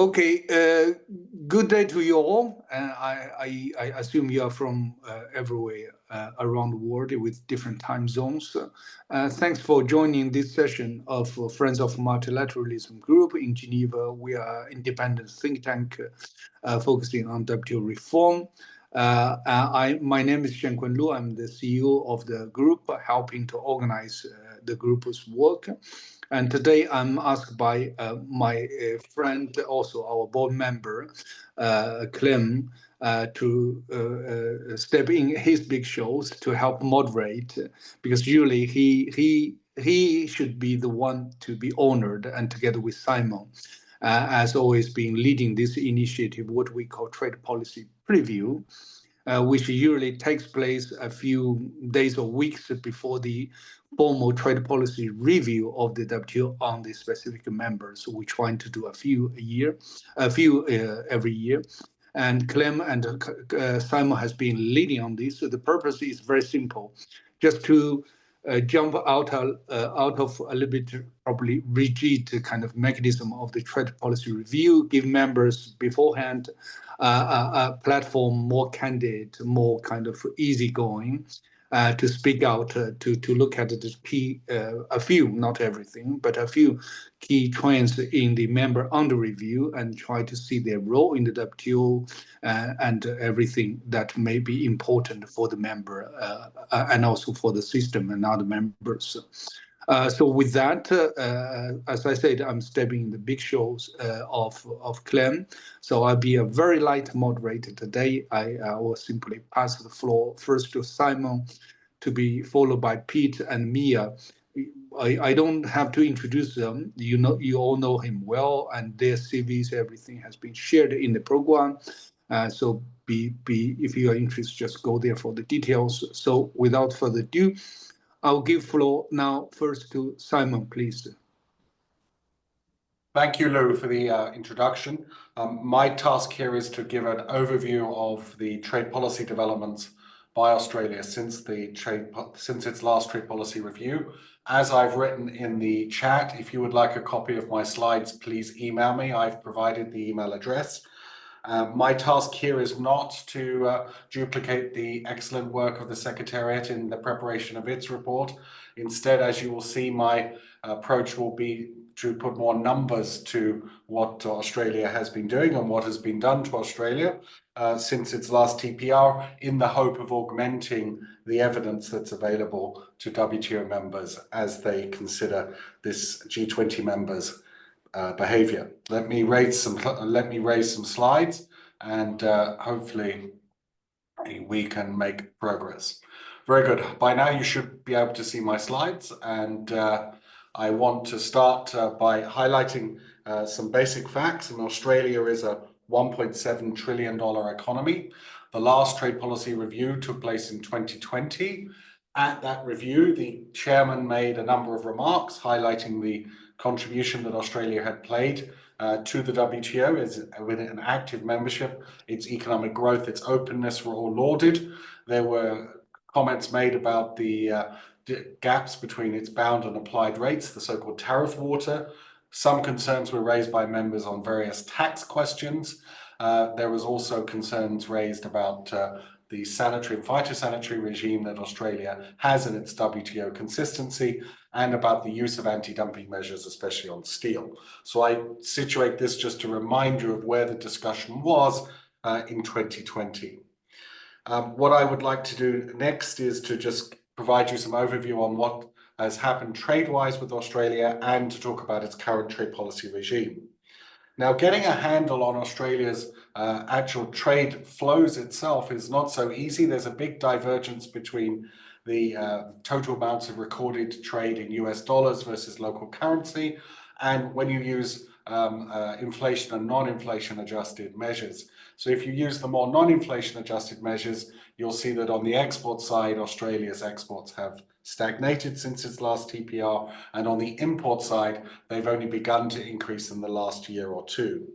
Okay, good day to you all. I assume you are from everywhere around the world with different time zones. Thanks for joining this session of Friends of Multilateralism Group in Geneva. We are an independent think tank focusing on WTO reform. My name is Shen-Kun Lu. I'm the CEO of the group, helping to organize the group's work. And today I'm asked by my friend, also our board member, Clem, to step in his big shows to help moderate, because usually he should be the one to be honored, and together with Simon, as always, been leading this initiative, what we call trade policy preview, which usually takes place a few days or weeks before the formal trade policy review of the WTO on the specific members. So we're trying to do a few every year. And Clem and Simon has been leading on this. So the purpose is very simple, just to jump out of a little bit probably rigid kind of mechanism of the trade policy review, give members beforehand a platform more candid, more kind of easygoing, to speak out, to look at the key, a few, not everything, but a few key trends in the member under review, and try to see their role in the WTO and everything that may be important for the member and also for the system and other members. So with that, as I said, I'm stepping in the big shows of Clem. So I'll be a very light moderator today. I will simply pass the floor first to Simon, to be followed by Pete and Mia. I don't have to introduce them. You all know him well, and their CVs, everything has been shared in the program. So if you are interested, just go there for the details. So without further ado, I'll give floor now first to Simon, please. Thank you, Lou, for the introduction. My task here is to give an overview of the trade policy developments by Australia since its last trade policy review. As I've written in the chat, if you would like a copy of my slides, please email me. I've provided the email address. My task here is not to duplicate the excellent work of the Secretariat in the preparation of its report. Instead, as you will see, my approach will be to put more numbers to what Australia has been doing and what has been done to Australia since its last TPR, in the hope of augmenting the evidence that's available to WTO members as they consider this G20 members' behavior. Let me raise some slides, and hopefully we can make progress. Very good. By now you should be able to see my slides, and I want to start by highlighting some basic facts. And Australia is a $1.7 trillion economy. The last trade policy review took place in 2020. At that review, the chairman made a number of remarks highlighting the contribution that Australia had played to the WTO with an active membership. Its economic growth, its openness were all lauded. There were comments made about the gaps between its bound and applied rates, the so-called tariff water. Some concerns were raised by members on various tax questions. There was also concerns raised about the sanitary and phytosanitary regime that Australia has in its WTO consistency, and about the use of anti-dumping measures, especially on steel. So I situate this just to remind you of where the discussion was in 2020. What I would like to do next is to just provide you some overview on what has happened trade-wise with Australia, and to talk about its current trade policy regime. Now, getting a handle on Australia's actual trade flows itself is not so easy. There's a big divergence between the total amounts of recorded trade in US dollars versus local currency, and when you use inflation and non-inflation adjusted measures. So if you use the more non-inflation adjusted measures, you'll see that on the export side, Australia's exports have stagnated since its last TPR, and on the import side, they've only begun to increase in the last year or two.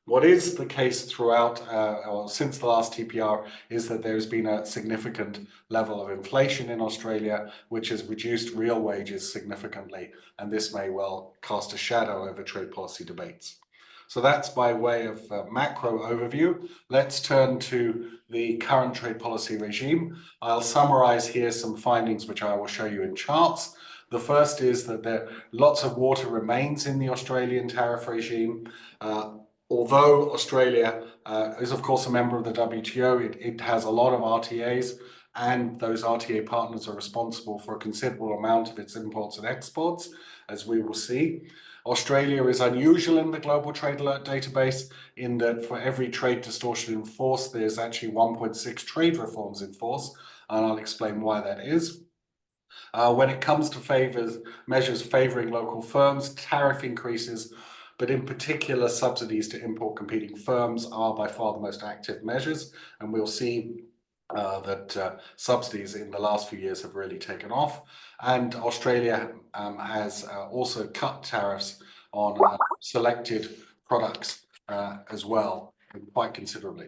What is the case throughout or since the last TPR is that there's been a significant level of inflation in Australia, which has reduced real wages significantly, and this may well cast a shadow over trade policy debates. So that's by way of macro overview. Let's turn to the current trade policy regime. I'll summarize here some findings which I will show you in charts. The first is that lots of water remains in the Australian tariff regime. Although Australia is, of course, a member of the WTO, it has a lot of RTAs, and those RTA partners are responsible for a considerable amount of its imports and exports, as we will see. Australia is unusual in the Global Trade Alert database in that for every trade distortion in force, there's actually 1.6 trade reforms in force, and I'll explain why that is. When it comes to measures favoring local firms, tariff increases, but in particular subsidies to import competing firms are by far the most active measures, and we'll see that subsidies in the last few years have really taken off. And Australia has also cut tariffs on selected products as well, quite considerably.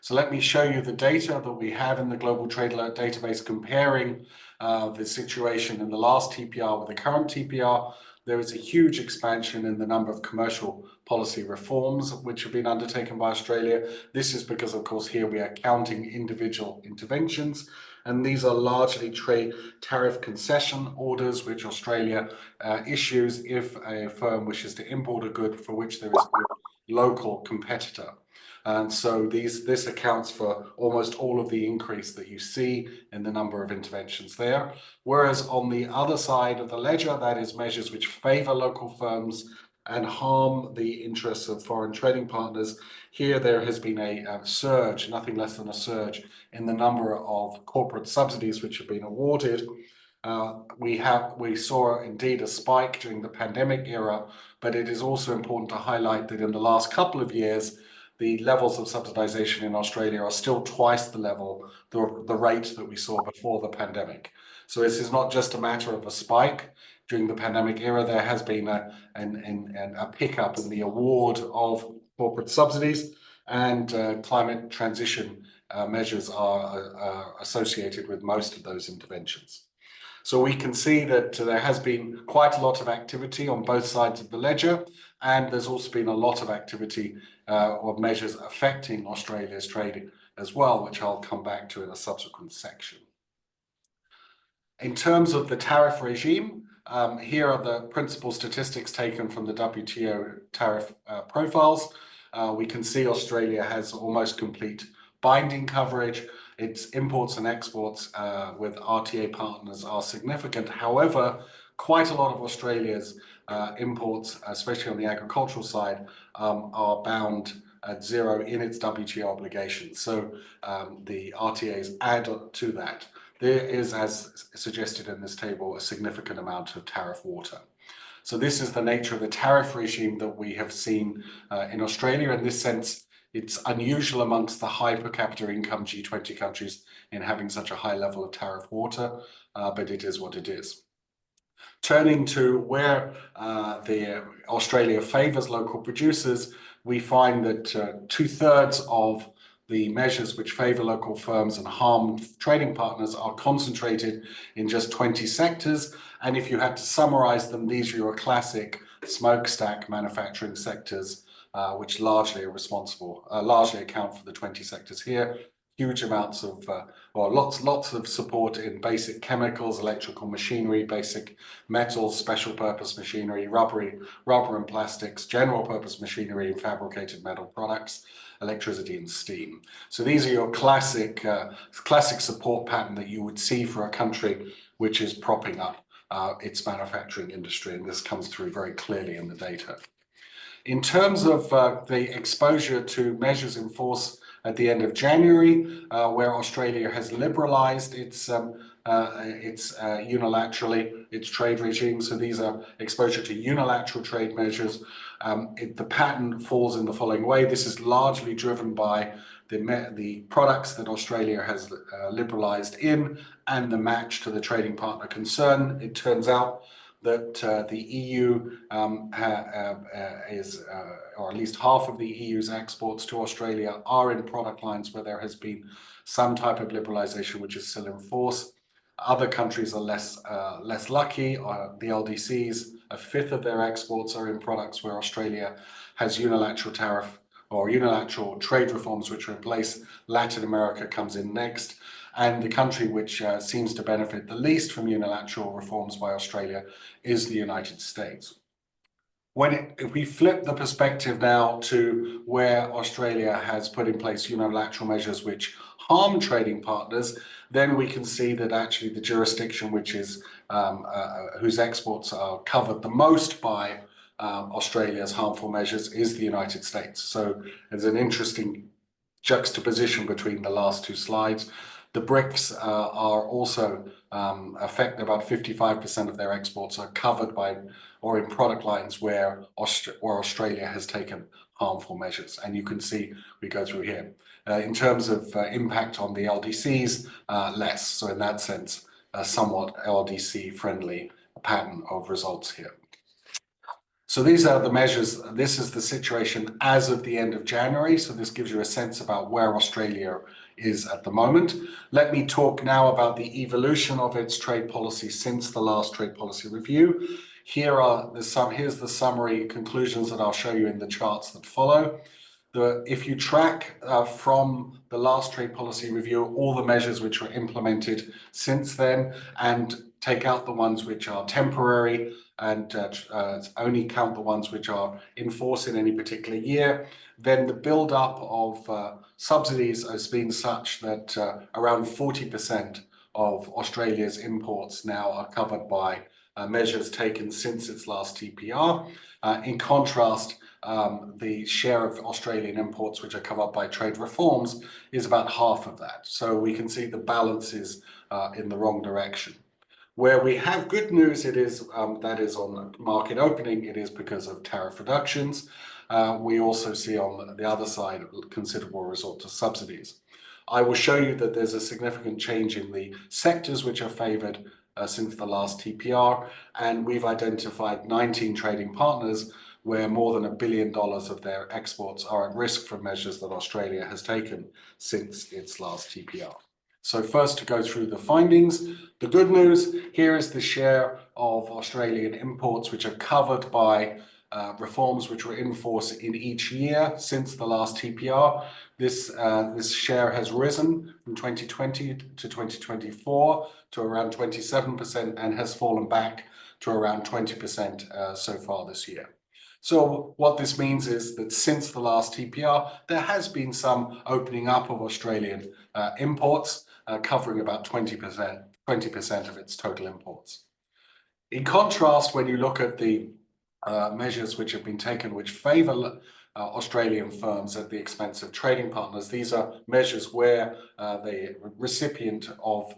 So let me show you the data that we have in the Global Trade Alert database comparing the situation in the last TPR with the current TPR. There is a huge expansion in the number of commercial policy reforms which have been undertaken by Australia. This is because, of course, here we are counting individual interventions, and these are largely trade tariff concession orders which Australia issues if a firm wishes to import a good for which there is a local competitor. And so this accounts for almost all of the increase that you see in the number of interventions there. Whereas on the other side of the ledger, that is measures which favor local firms and harm the interests of foreign trading partners. Here there has been a surge, nothing less than a surge, in the number of corporate subsidies which have been awarded. We saw indeed a spike during the pandemic era, but it is also important to highlight that in the last couple of years, the levels of subsidization in Australia are still twice the rate that we saw before the pandemic. So this is not just a matter of a spike. During the pandemic era, there has been a pickup in the award of corporate subsidies, and climate transition measures are associated with most of those interventions. So we can see that there has been quite a lot of activity on both sides of the ledger, and there's also been a lot of activity of measures affecting Australia's trading as well, which I'll come back to in a subsequent section. In terms of the tariff regime, here are the principal statistics taken from the WTO tariff profiles. We can see Australia has almost complete binding coverage. Its imports and exports with RTA partners are significant. However, quite a lot of Australia's imports, especially on the agricultural side, are bound at zero in its WTO obligations. So the RTAs add to that. There is, as suggested in this table, a significant amount of tariff water. So this is the nature of the tariff regime that we have seen in Australia. In this sense, it's unusual amongst the high per capita income G20 countries in having such a high level of tariff water, but it is what it is. Turning to where Australia favors local producers, we find that 2/3 of the measures which favor local firms and harm trading partners are concentrated in just 20 sectors. And if you had to summarize them, these are your classic smokestack manufacturing sectors, which largely account for the 20 sectors here. Huge amounts of, lots of support in basic chemicals, electrical machinery, basic metals, special purpose machinery, rubber and plastics, general purpose machinery and fabricated metal products, electricity and steam. So these are your classic support pattern that you would see for a country which is propping up its manufacturing industry, and this comes through very clearly in the data. In terms of the exposure to measures in force at the end of January, where Australia has liberalized its unilaterally its trade regime. So these are exposure to unilateral trade measures. The pattern falls in the following way. This is largely driven by the products that Australia has liberalized in and the match to the trading partner concern. It turns out that the EU or at least half of the EU's exports to Australia are in product lines where there has been some type of liberalization which is still in force. Other countries are less lucky. The LDCs, a fifth of their exports are in products where Australia has unilateral tariff or unilateral trade reforms which are in place. Latin America comes in next. And the country which seems to benefit the least from unilateral reforms by Australia is the United States. If we flip the perspective now to where Australia has put in place unilateral measures which harm trading partners, then we can see that actually the jurisdiction which is whose exports are covered the most by Australia's harmful measures is the United States. So there's an interesting juxtaposition between the last two slides. The BRICS are also affect about 55% of their exports are covered by or in product lines where Australia has taken harmful measures. And you can see we go through here. In terms of impact on the LDCs, less. So in that sense, a somewhat LDC friendly pattern of results here. So these are the measures. This is the situation as of the end of January. So this gives you a sense about where Australia is at the moment. Let me talk now about the evolution of its trade policy since the last trade policy review. Here's the summary conclusions that I'll show you in the charts that follow. If you track from the last trade policy review, all the measures which were implemented since then, and take out the ones which are temporary and only count the ones which are in force in any particular year, then the build-up of subsidies has been such that around 40% of Australia's imports now are covered by measures taken since its last TPR. In contrast, the share of Australian imports which are covered by trade reforms is about half of that. So we can see the balance is in the wrong direction. Where we have good news, it is that is on market opening, it is because of tariff reductions. We also see on the other side considerable resort to subsidies. I will show you that there's a significant change in the sectors which are favoured since the last TPR, and we've identified 19 trading partners where more than $1 billion of their exports are at risk from measures that Australia has taken since its last TPR. So first, to go through the findings, the good news here is the share of Australian imports which are covered by reforms which were in force in each year since the last TPR. This share has risen from 2020 to 2024 to around 27% and has fallen back to around 20% so far this year. So what this means is that since the last TPR, there has been some opening up of Australian imports, covering about 20% of its total imports. In contrast, when you look at the measures which have been taken which favour Australian firms at the expense of trading partners, these are measures where the recipient of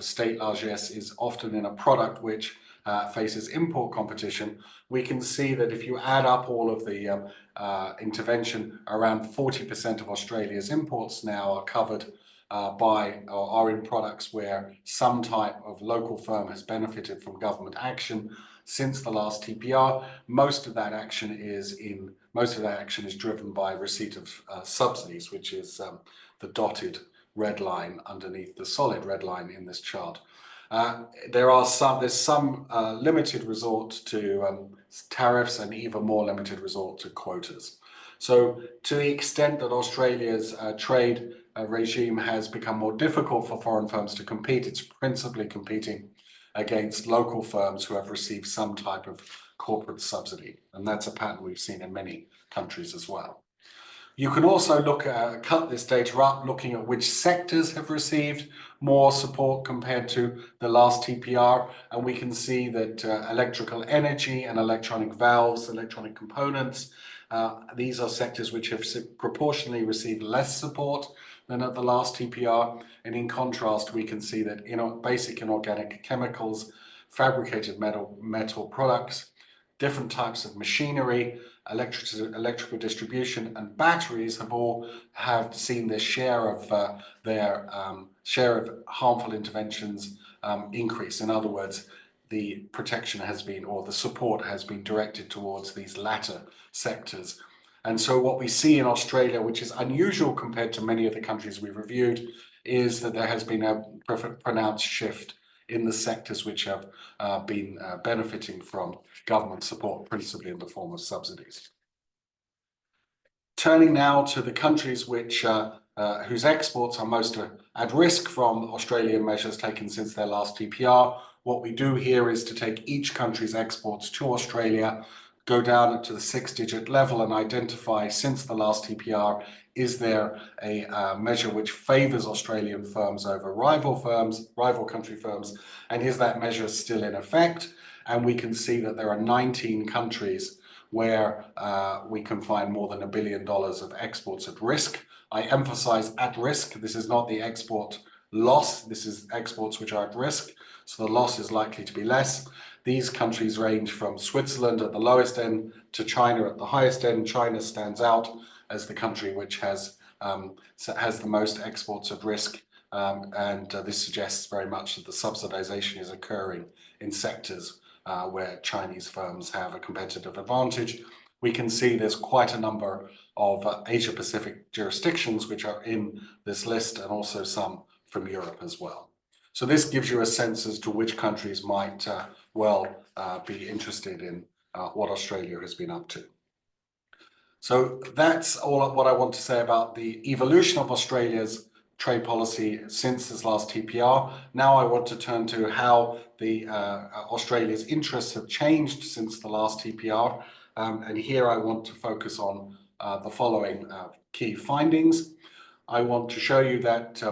state largesse is often in a product which faces import competition. We can see that if you add up all of the intervention, around 40% of Australia's imports now are covered by or are in products where some type of local firm has benefited from government action since the last TPR. Most of that action is driven by receipt of subsidies, which is the dotted red line underneath the solid red line in this chart. There's some limited resort to tariffs and even more limited resort to quotas. So to the extent that Australia's trade regime has become more difficult for foreign firms to compete, it's principally competing against local firms who have received some type of corporate subsidy. And that's a pattern we've seen in many countries as well. You can also cut this data up, looking at which sectors have received more support compared to the last TPR. And we can see that electrical energy and electronic valves, electronic components, these are sectors which have proportionally received less support than at the last TPR. And in contrast, we can see that basic inorganic chemicals, fabricated metal products, different types of machinery, electrical distribution, and batteries have seen their share of harmful interventions increase. In other words, the protection has been, or the support has been directed towards these latter sectors. And so what we see in Australia, which is unusual compared to many of the countries we've reviewed, is that there has been a pronounced shift in the sectors which have been benefiting from government support, principally in the form of subsidies. Turning now to the countries which whose exports are most at risk from Australian measures taken since their last TPR. What we do here is to take each country's exports to Australia, go down to the 6-digit level and identify, since the last TPR, is there a measure which favors Australian firms over rival country firms, and is that measure still in effect? And we can see that there are 19 countries where we can find more than $1 billion of exports at risk. I emphasize at risk. This is not the export loss. This is exports which are at risk. So the loss is likely to be less. These countries range from Switzerland at the lowest end to China at the highest end. China stands out as the country which has the most exports at risk. And this suggests very much that the subsidization is occurring in sectors where Chinese firms have a competitive advantage. We can see there's quite a number of Asia-Pacific jurisdictions which are in this list, and also some from Europe as well. So this gives you a sense as to which countries might be interested in what Australia has been up to. So that's all what I want to say about the evolution of Australia's trade policy since this last TPR. Now I want to turn to how the Australia's interests have changed since the last TPR. And here I want to focus on the following key findings. I want to show you that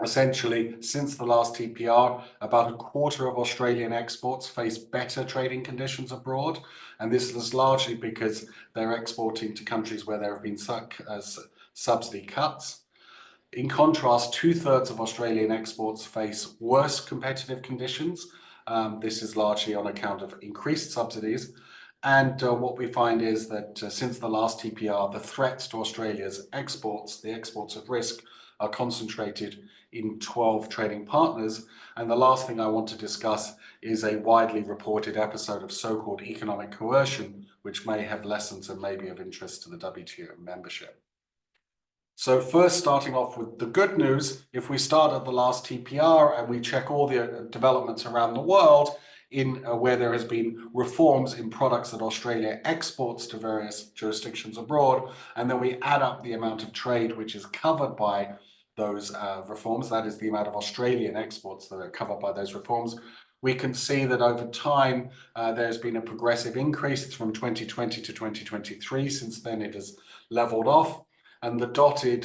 essentially, since the last TPR, about a quarter of Australian exports face better trading conditions abroad. And this is largely because they're exporting to countries where there have been subsidy cuts. In contrast, 2/3 of Australian exports face worse competitive conditions. This is largely on account of increased subsidies. And what we find is that since the last TPR, the threats to Australia's exports, the exports at risk, are concentrated in 12 trading partners. And the last thing I want to discuss is a widely reported episode of so-called economic coercion, which may have lessons and may be of interest to the WTO membership. So first, starting off with the good news, if we start at the last TPR and we check all the developments around the world in where there has been reforms in products that Australia exports to various jurisdictions abroad, and then we add up the amount of trade which is covered by those reforms, that is the amount of Australian exports that are covered by those reforms, we can see that over time there's been a progressive increase from 2020 to 2023. Since then it has leveled off. And the dot and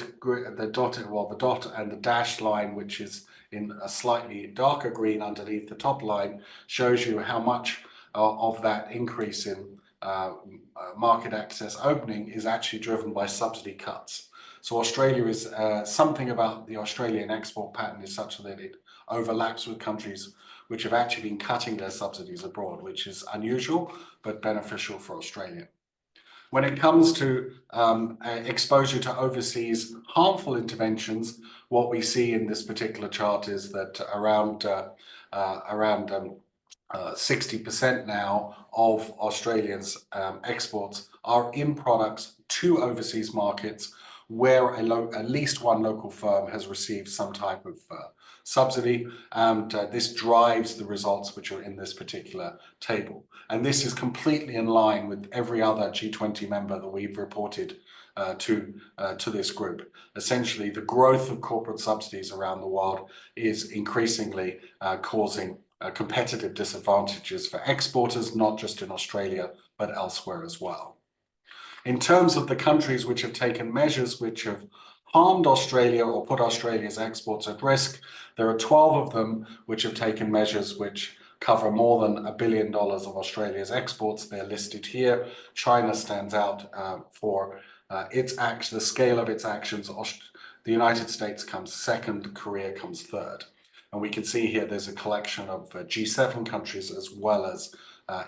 the dashed line, which is in a slightly darker green underneath the top line, shows you how much of that increase in market access opening is actually driven by subsidy cuts. So Australia is, something about the Australian export pattern is such that it overlaps with countries which have actually been cutting their subsidies abroad, which is unusual but beneficial for Australia. When it comes to exposure to overseas harmful interventions, what we see in this particular chart is that around 60% now of Australians' exports are in products to overseas markets where at least one local firm has received some type of subsidy, and this drives the results which are in this particular table. And this is completely in line with every other G20 member that we've reported to this group. Essentially, the growth of corporate subsidies around the world is increasingly causing competitive disadvantages for exporters, not just in Australia, but elsewhere as well. In terms of the countries which have taken measures which have harmed Australia or put Australia's exports at risk, there are 12 of them which have taken measures which cover more than $1 billion of Australia's exports. They're listed here. China stands out for the scale of its actions. The United States comes second, Korea comes third. And we can see here there's a collection of G7 countries as well as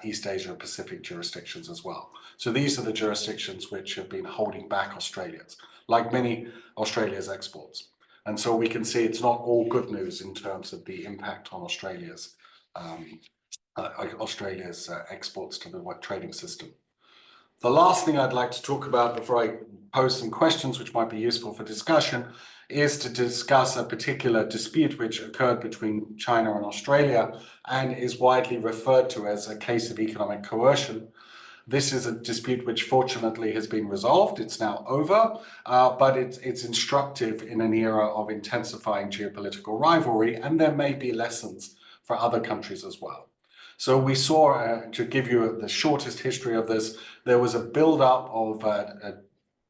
East Asia and Pacific jurisdictions as well. So these are the jurisdictions which have been holding back Australia's, like many Australia's exports. And so we can see it's not all good news in terms of the impact on Australia's exports to the trading system. The last thing I'd like to talk about before I pose some questions which might be useful for discussion is to discuss a particular dispute which occurred between China and Australia and is widely referred to as a case of economic coercion. This is a dispute which fortunately has been resolved. It's now over, but it's instructive in an era of intensifying geopolitical rivalry, and there may be lessons for other countries as well. So we saw, to give you the shortest history of this, there was a build-up of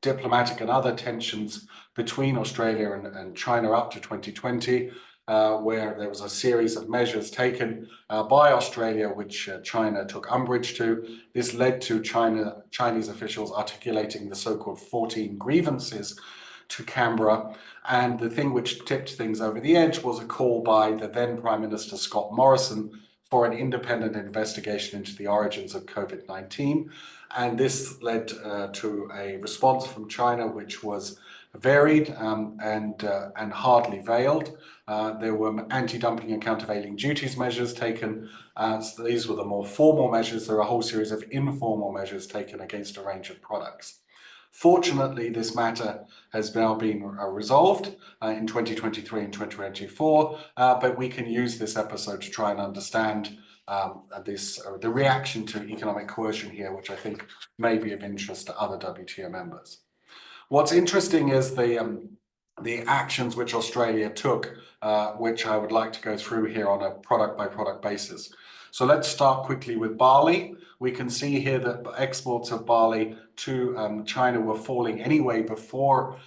diplomatic and other tensions between Australia and China up to 2020, where there was a series of measures taken by Australia, which China took umbrage to. This led to Chinese officials articulating the so-called 14 grievances to Canberra. And the thing which tipped things over the edge was a call by the then Prime Minister Scott Morrison for an independent investigation into the origins of COVID-19. And this led to a response from China, which was varied and hardly veiled. There were anti-dumping and countervailing duties measures taken. So these were the more formal measures. There are a whole series of informal measures taken against a range of products. Fortunately, this matter has now been resolved in 2023 and 2024, but we can use this episode to try and understand the reaction to economic coercion here, which I think may be of interest to other WTO members. What's interesting is the actions which Australia took, which I would like to go through here on a product-by-product basis. So let's start quickly with barley. We can see here that exports of barley to China were falling anyway before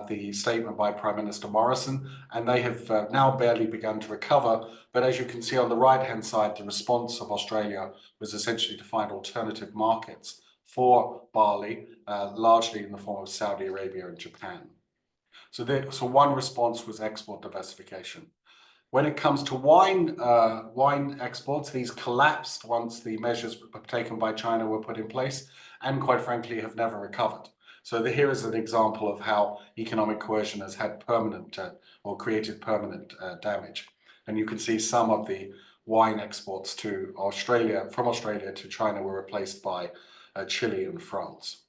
the statement by Prime Minister Morrison, and they have now barely begun to recover. But as you can see on the right-hand side, the response of Australia was essentially to find alternative markets for barley, largely in the form of Saudi Arabia and Japan. So one response was export diversification. When it comes to wine exports, these collapsed once the measures taken by China were put in place, and quite frankly have never recovered. So here is an example of how economic coercion has had permanent or created permanent damage. And you can see some of the wine exports to Australia, from Australia to China, were replaced by Chile and France.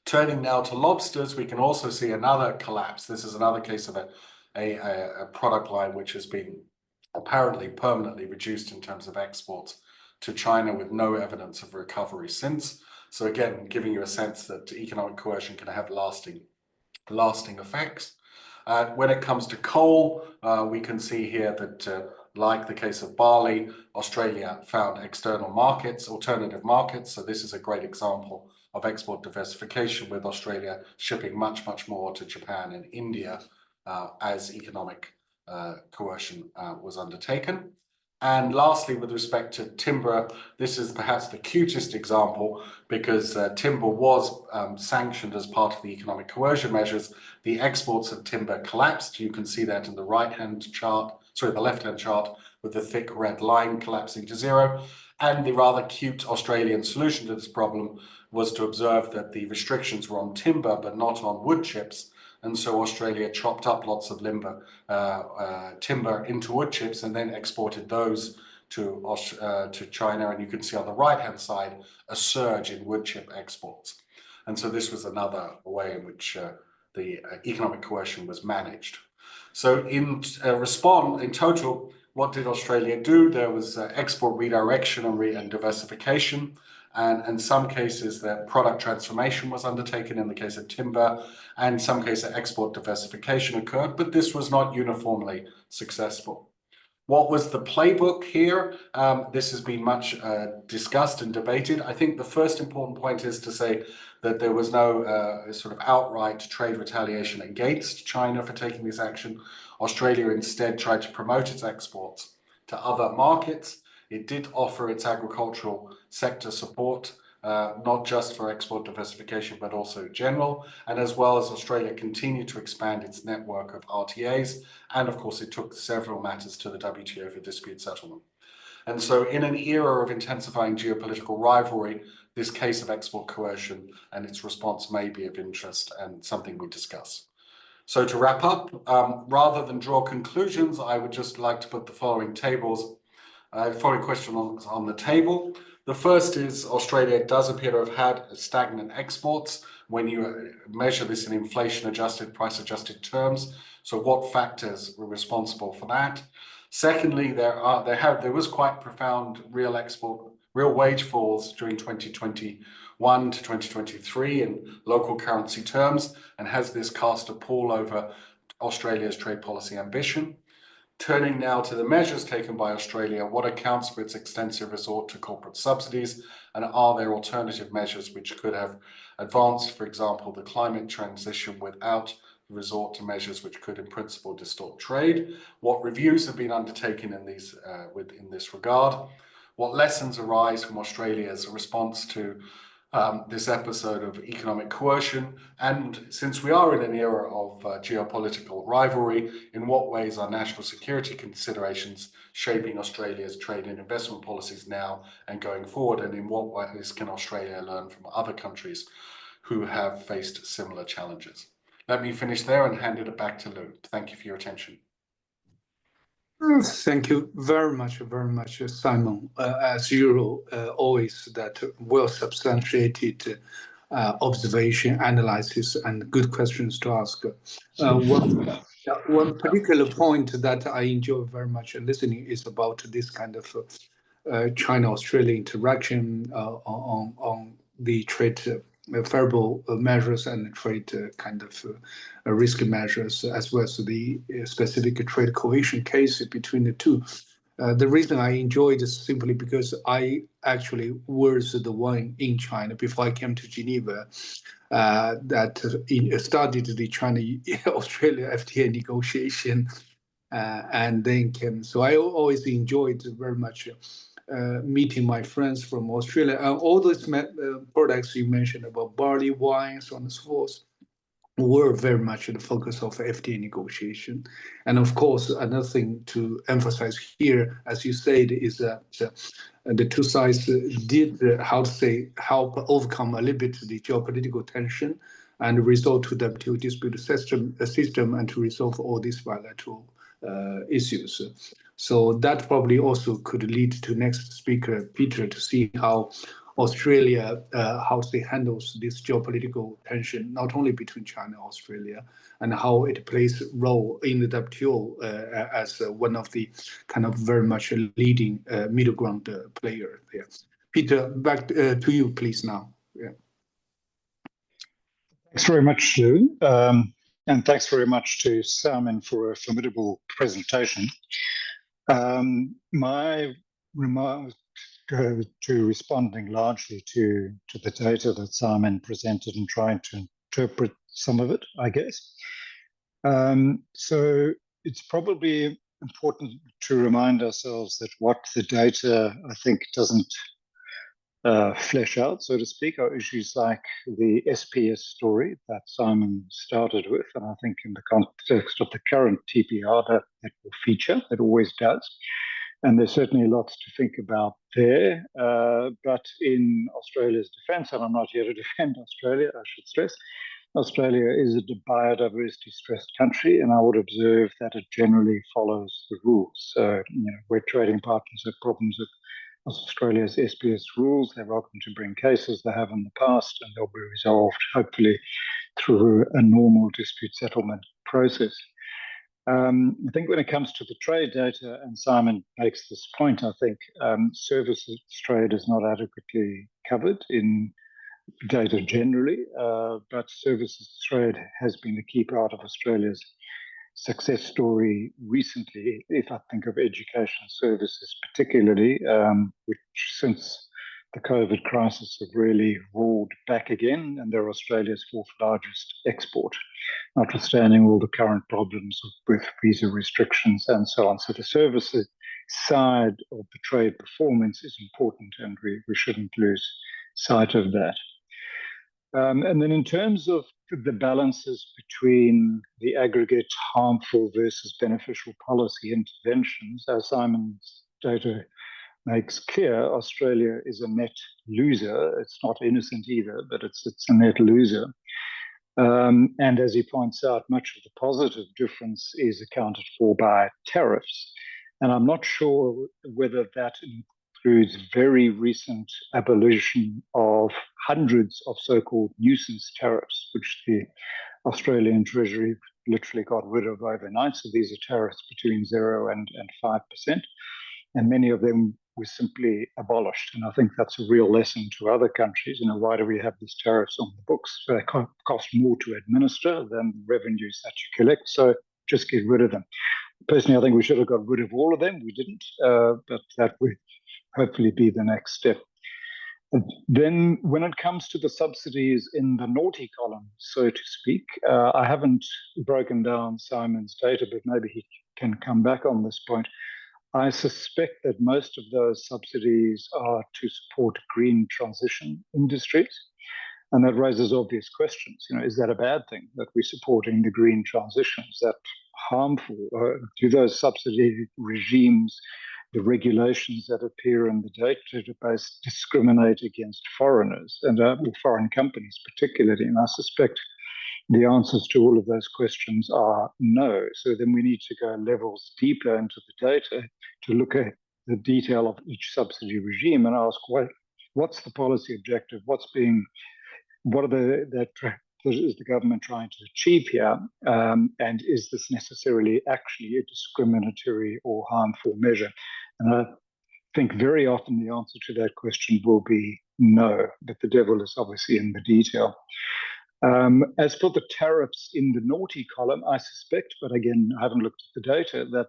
Turning now to lobsters, we can also see another collapse. This is another case of a product line which has been apparently permanently reduced in terms of exports to China with no evidence of recovery since. So again, giving you a sense that economic coercion can have lasting effects. When it comes to coal, we can see here that like the case of barley, Australia found external markets, alternative markets. So this is a great example of export diversification, with Australia shipping much more to Japan and India as economic coercion was undertaken. And lastly, with respect to timber, this is perhaps the cutest example, because timber was sanctioned as part of the economic coercion measures. The exports of timber collapsed. You can see that in the left-hand chart, with the thick red line collapsing to zero. And the rather cute Australian solution to this problem was to observe that the restrictions were on timber but not on wood chips. And so Australia chopped up lots of timber into wood chips and then exported those to China. And you can see on the right-hand side a surge in wood chip exports. And so this was another way in which the economic coercion was managed. So in total, what did Australia do? There was export redirection and diversification. And in some cases, the product transformation was undertaken in the case of timber, and in some cases, export diversification occurred, but this was not uniformly successful. What was the playbook here? This has been much discussed and debated. I think the first important point is to say that there was no sort of outright trade retaliation against China for taking this action. Australia instead tried to promote its exports to other markets. It did offer its agricultural sector support, not just for export diversification, but also general. And as well as Australia continued to expand its network of RTAs. And of course, it took several matters to the WTO for dispute settlement. And so in an era of intensifying geopolitical rivalry, this case of export coercion and its response may be of interest and something we discuss. So to wrap up, rather than draw conclusions, I would just like to put the following question on the table. The first is Australia does appear to have had stagnant exports when you measure this in inflation-adjusted, price-adjusted terms. So what factors were responsible for that? Secondly, there was quite profound real wage falls during 2021 to 2023 in local currency terms, and has this cast a pall over Australia's trade policy ambition? Turning now to the measures taken by Australia, what accounts for its extensive resort to corporate subsidies, and are there alternative measures which could have advanced, for example, the climate transition without resort to measures which could in principle distort trade? What reviews have been undertaken in this regard? What lessons arise from Australia's response to this episode of economic coercion? And since we are in an era of geopolitical rivalry, in what ways are national security considerations shaping Australia's trade and investment policies now and going forward? And in what ways can Australia learn from other countries who have faced similar challenges? Let me finish there and hand it back to Lou. Thank you for your attention. Thank you very much, Simon. As usual, always that well substantiated observation, analysis, and good questions to ask. One particular point that I enjoy very much listening is about this kind of China-Australia interaction on the trade favorable measures and trade kind of risk measures, as well as the specific trade coalition case between the two. The reason I enjoyed is simply because I actually was the one in China before I came to Geneva that studied the China-Australia FTA negotiation and then came. So I always enjoyed very much meeting my friends from Australia. All those products you mentioned about barley, wine, so on and so forth, were very much the focus of FTA negotiation. And of course, another thing to emphasize here, as you said, is that the two sides did, help overcome a little bit the geopolitical tension and resort to the WTO dispute system and to resolve all these bilateral issues. So that probably also could lead to next speaker, Peter, to see how Australia, how they handles this geopolitical tension, not only between China and Australia, and how it plays a role in the WTO as one of the kind of very much leading middle ground player there. Peter, back to you, please, now. Yeah. Thanks very much, Lou. And thanks very much to Simon for a formidable presentation. My remarks go to responding largely to the data that Simon presented and trying to interpret some of it, I guess. So it's probably important to remind ourselves that what the data, I think, doesn't flesh out, so to speak, are issues like the SPS story that Simon started with. And I think in the context of the current TPR, that will feature, it always does. And there's certainly lots to think about there. But in Australia's defense, and I'm not here to defend Australia, I should stress, Australia is a biodiversity stressed country, and I would observe that it generally follows the rules. So, where trading partners have problems with Australia's SPS rules, they're welcome to bring cases. They have in the past, and they'll be resolved, hopefully, through a normal dispute settlement process. I think when it comes to the trade data, and Simon makes this point, I think services trade is not adequately covered in data generally, but services trade has been a key part of Australia's success story recently, if I think of education services particularly, which since the COVID crisis have really roared back again, and they're Australia's fourth largest export, notwithstanding all the current problems with visa restrictions and so on. So the services side of the trade performance is important, and we shouldn't lose sight of that. And then in terms of the balances between the aggregate harmful versus beneficial policy interventions, as Simon's data makes clear, Australia is a net loser. It's not innocent either, but it's a net loser. And as he points out, much of the positive difference is accounted for by tariffs. And I'm not sure whether that through its very recent abolition of hundreds of so-called nuisance tariffs, which the Australian Treasury literally got rid of overnight. So these are tariffs between 0 and 5%. And many of them were simply abolished. And I think that's a real lesson to other countries. Why do we have these tariffs on the books? They cost more to administer than the revenues that you collect. So just get rid of them. Personally, I think we should have got rid of all of them. We didn't, but that would hopefully be the next step. And then when it comes to the subsidies in the naughty column, so to speak, I haven't broken down Simon's data, but maybe he can come back on this point. I suspect that most of those subsidies are to support green transition industries. And that raises obvious questions. Is that a bad thing that we're supporting the green transition? Is that harmful? Do those subsidy regimes, the regulations that appear in the database, discriminate against foreigners and foreign companies particularly? And I suspect the answers to all of those questions are no. So then we need to go levels deeper into the data to look at the detail of each subsidy regime and ask, what's the policy objective? What is the government trying to achieve here? And is this necessarily actually a discriminatory or harmful measure? And I think very often the answer to that question will be no, but the devil is obviously in the detail. As for the tariffs in the naughty column, I suspect, but again, I haven't looked at the data, that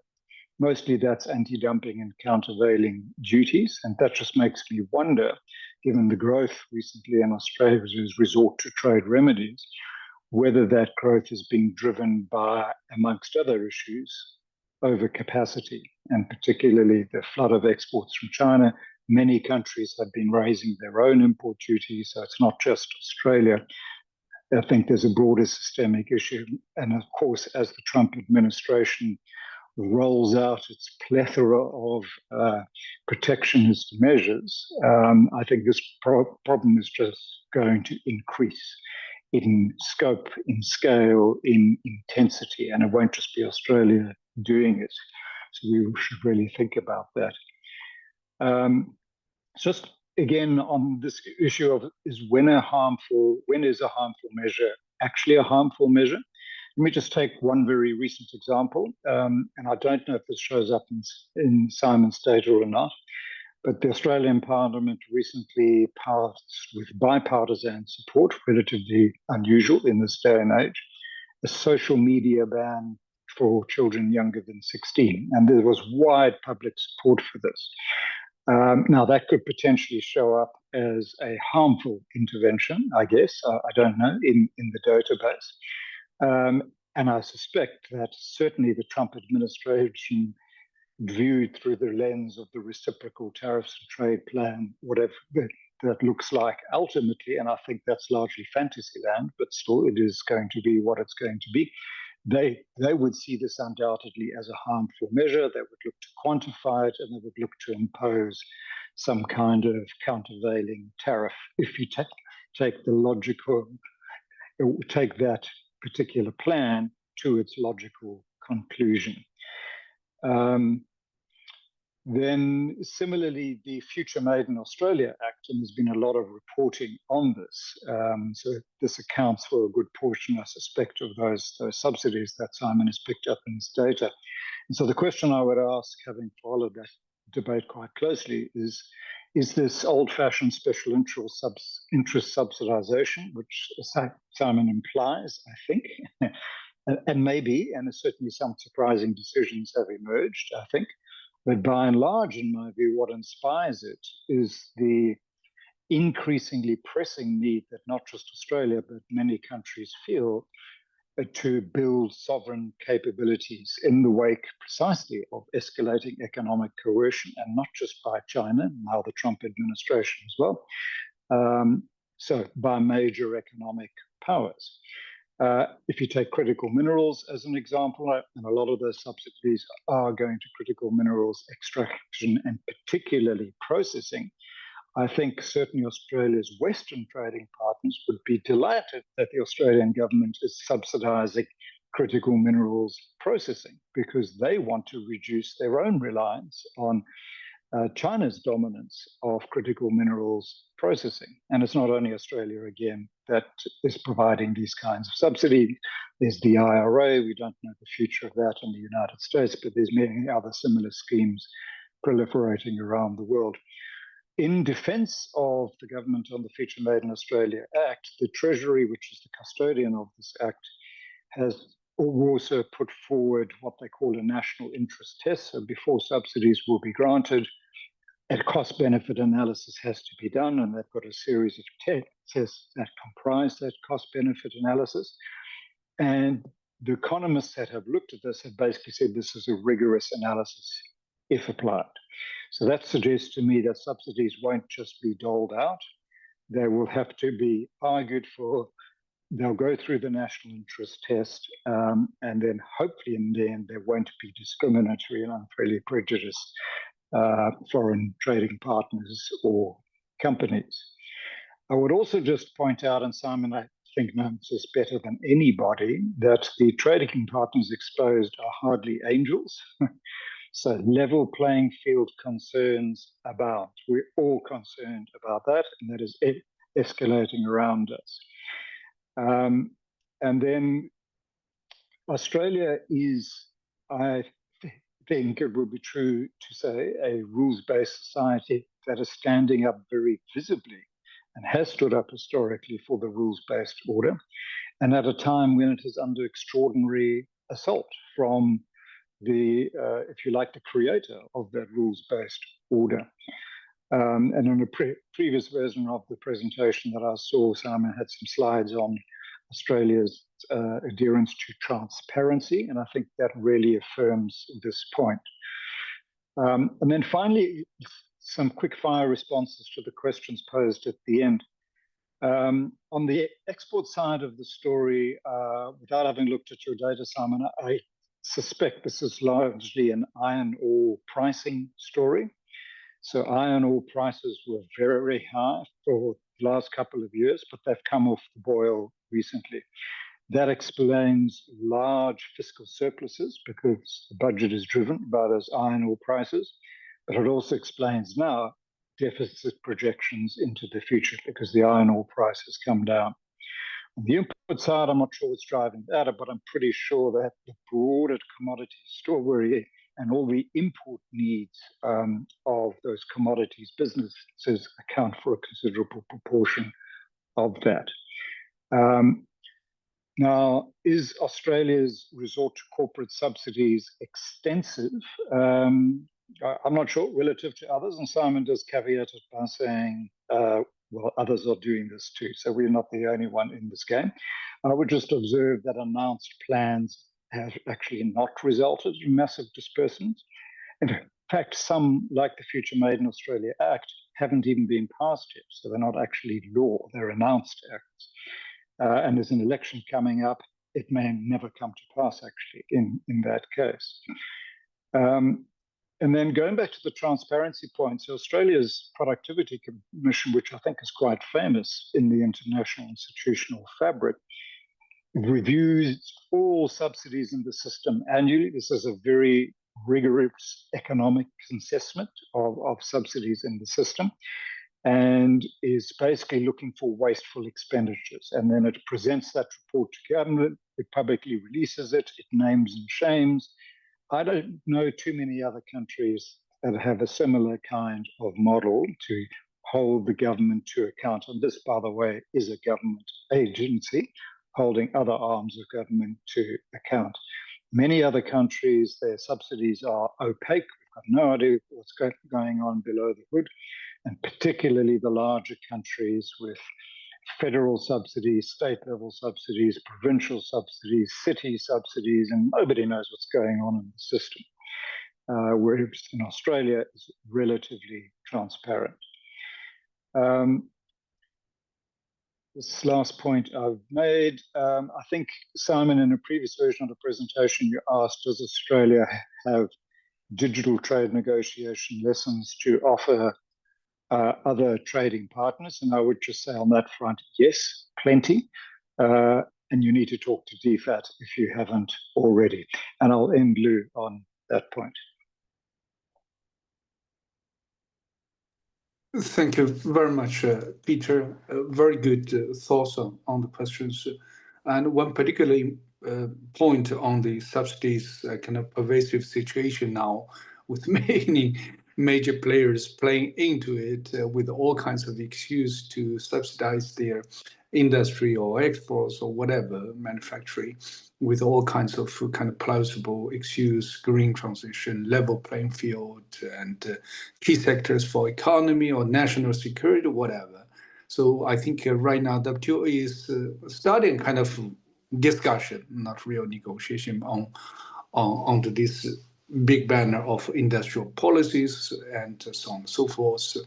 mostly that's anti-dumping and countervailing duties. And that just makes me wonder, given the growth recently in Australia's resort to trade remedies, whether that growth is being driven by, amongst other issues, overcapacity, and particularly the flood of exports from China. Many countries have been raising their own import duties, so it's not just Australia. I think there's a broader systemic issue. And of course, as the Trump administration rolls out its plethora of protectionist measures, I think this problem is just going to increase in scope, in scale, in intensity, and it won't just be Australia doing it. So we should really think about that. Just again on this issue of when is a harmful measure actually a harmful measure? Let me just take one very recent example, and I don't know if this shows up in Simon's data or not, but the Australian Parliament recently passed, with bipartisan support, relatively unusual in this day and age, a social media ban for children younger than 16. And there was wide public support for this. Now, that could potentially show up as a harmful intervention, I guess, I don't know, in the database. And I suspect that certainly the Trump administration, viewed through the lens of the reciprocal tariffs and trade plan, whatever that looks like ultimately, and I think that's largely fantasy land, but still it is going to be what it's going to be. They would see this undoubtedly as a harmful measure. They would look to quantify it, and they would look to impose some kind of countervailing tariff if you take that particular plan to its logical conclusion. Then similarly, the Future Made in Australia Act, and there's been a lot of reporting on this. So this accounts for a good portion, I suspect, of those subsidies that Simon has picked up in his data. And so the question I would ask, having followed that debate quite closely, is this old-fashioned special interest subsidization, which Simon implies, I think, and maybe, and certainly some surprising decisions have emerged, I think. But by and large, in my view, what inspires it is the increasingly pressing need that not just Australia, but many countries feel to build sovereign capabilities in the wake precisely of escalating economic coercion, and not just by China, now the Trump administration as well, so by major economic powers. If you take critical minerals as an example, and a lot of those subsidies are going to critical minerals extraction and particularly processing, I think certainly Australia's Western trading partners would be delighted that the Australian government is subsidizing critical minerals processing, because they want to reduce their own reliance on China's dominance of critical minerals processing. And it's not only Australia, again, that is providing these kinds of subsidies. There's the IRA. We don't know the future of that in the United States, but there's many other similar schemes proliferating around the world. In defense of the Government on the Future Made in Australia Act, the Treasury, which is the custodian of this act, has also put forward what they call a national interest test. So before subsidies will be granted, a cost-benefit analysis has to be done, and they've got a series of tests that comprise that cost-benefit analysis. And the economists that have looked at this have basically said this is a rigorous analysis if applied. So that suggests to me that subsidies won't just be doled out. They will have to be argued for. They'll go through the national interest test, and then hopefully in the end there won't be discriminatory and unfairly prejudiced foreign trading partners or companies. I would also just point out, and Simon, I think knows this better than anybody, that the trading partners exposed are hardly angels. So level playing field concerns abound. We're all concerned about that, and that is escalating around us. And then Australia is, I think it would be true to say, a rules-based society that is standing up very visibly and has stood up historically for the rules-based order, and at a time when it is under extraordinary assault from the, if you like, the creator of that rules-based order. And in a previous version of the presentation that I saw, Simon had some slides on Australia's adherence to transparency, and I think that really affirms this point. And then finally, some quick fire responses to the questions posed at the end. On the export side of the story, without having looked at your data, Simon, I suspect this is largely an iron ore pricing story. So iron ore prices were very high for the last couple of years, but they've come off the boil recently. That explains large fiscal surpluses because the budget is driven by those iron ore prices, but it also explains now deficit projections into the future because the iron ore price has come down. On the input side, I'm not sure what's driving that, but I'm pretty sure that the broader commodity story and all the import needs of those commodities businesses account for a considerable proportion of that. Now, is Australia's resort to corporate subsidies extensive? I'm not sure relative to others, and Simon does caveat it by saying, well, others are doing this too, so we're not the only one in this game. I would just observe that announced plans have actually not resulted in massive disbursements. In fact, some, like the Future Made in Australia Act, haven't even been passed yet, so they're not actually law, they're announced acts. And there's an election coming up, it may never come to pass actually in that case. And then going back to the transparency point, so Australia's Productivity Commission, which I think is quite famous in the international institutional fabric, reviews all subsidies in the system annually. This is a very rigorous economic assessment of subsidies in the system, and is basically looking for wasteful expenditures. And then it presents that report to government, it publicly releases it, it names and shames. I don't know too many other countries that have a similar kind of model to hold the government to account. And this, by the way, is a government agency holding other arms of government to account. Many other countries, their subsidies are opaque. We've got no idea what's going on below the hood, and particularly the larger countries with federal subsidies, state-level subsidies, provincial subsidies, city subsidies, and nobody knows what's going on in the system. Whereas in Australia, it's relatively transparent. This last point I've made, I think, Simon, in a previous version of the presentation, you asked, does Australia have digital trade negotiation lessons to offer other trading partners? And I would just say on that front, yes, plenty. And you need to talk to DFAT if you haven't already. And I'll end, Lou, on that point. Thank you very much, Peter. Very good thoughts on the questions. And one particular point on the subsidies, kind of pervasive situation now, with many major players playing into it with all kinds of excuse to subsidize their industry or exports or whatever manufacturing, with all kinds of kind of plausible excuse, green transition, level playing field, and key sectors for economy or national security, whatever. So I think right now WTO is starting kind of discussion, not real negotiation on this big banner of industrial policies and so on and so forth.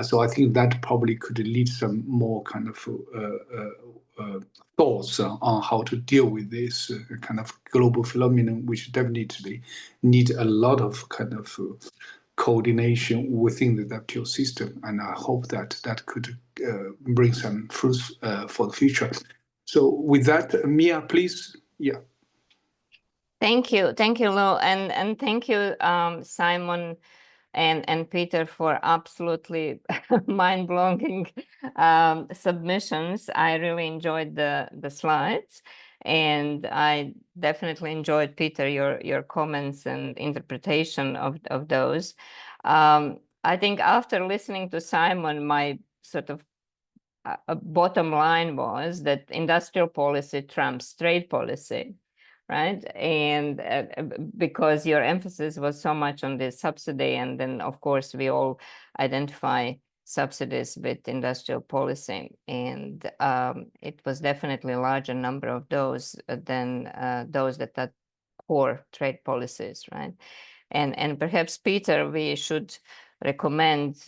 So I think that probably could lead some more kind of thoughts on how to deal with this kind of global phenomenon, which definitely need a lot of kind of coordination within the WTO system. And I hope that that could bring some fruits for the future. So with that, Mia, please. Yeah. Thank you, Lou, and thank you, Simon and Peter, for absolutely mind-blowing submissions. I really enjoyed the slides, and I definitely enjoyed, Peter, your comments and interpretation of those. I think after listening to Simon, my sort of bottom line was that industrial policy trumps trade policy, right? And because your emphasis was so much on the subsidy, and then of course we all identify subsidies with industrial policy, and it was definitely a larger number of those than those that are core trade policies, right? And perhaps, Peter, we should recommend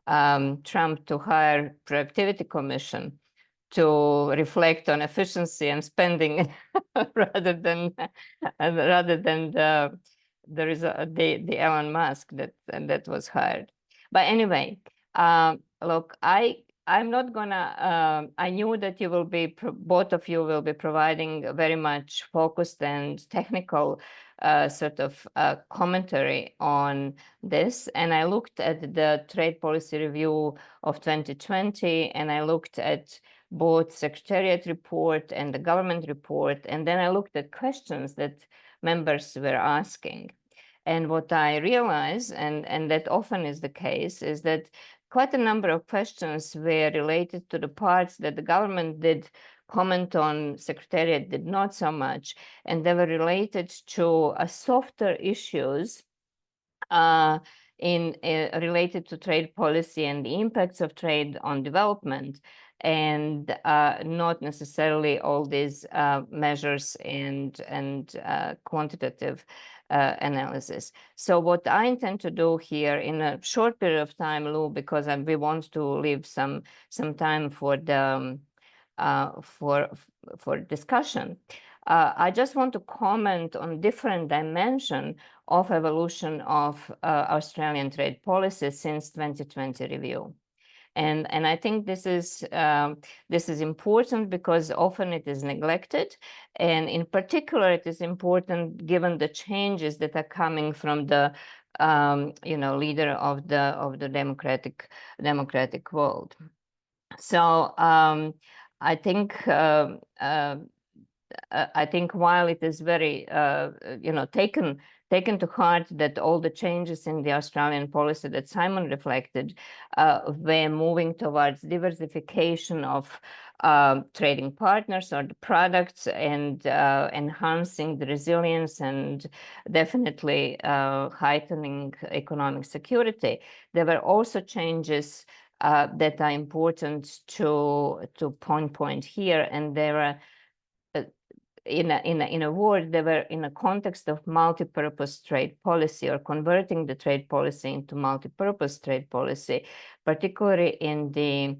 Trump to hire Productivity Commission to reflect on efficiency and spending rather than the Elon Musk that was hired. But anyway, look, I'm not gonna. I knew that you will be both of you will be providing very much focused and technical sort of commentary on this, and I looked at the trade policy review of 2020, and I looked at both Secretariat report and the government report, and then I looked at questions that members were asking. And what I realized, and that often is the case, is that quite a number of questions were related to the parts that the government did comment on, Secretariat did not so much, and they were related to softer issues related to trade policy and the impacts of trade on development, and not necessarily all these measures and quantitative analysis. So what I intend to do here in a short period of time, Lou, because we want to leave some time for the for discussion. I just want to comment on different dimension of evolution of Australian trade policy since 2020 review. And I think this is important because often it is neglected, and in particular it is important given the changes that are coming from the leader of the democratic world. So I think while it is very taken to heart that all the changes in the Australian policy that Simon reflected were moving towards diversification of trading partners or the products, and enhancing the resilience and definitely heightening economic security. There were also changes that are important to point here, and there are in a word, they were in a context of multi-purpose trade policy, or converting the trade policy into multi-purpose trade policy, particularly in the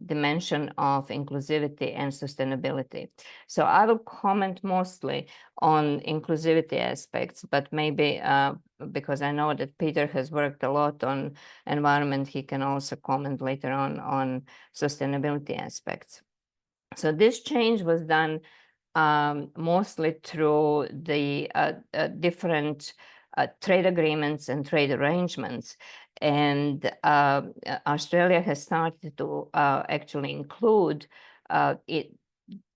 dimension of inclusivity and sustainability. So I will comment mostly on inclusivity aspects, but maybe because I know that Peter has worked a lot on environment, he can also comment later on sustainability aspects. So this change was done mostly through the different trade agreements and trade arrangements. And Australia has started to actually include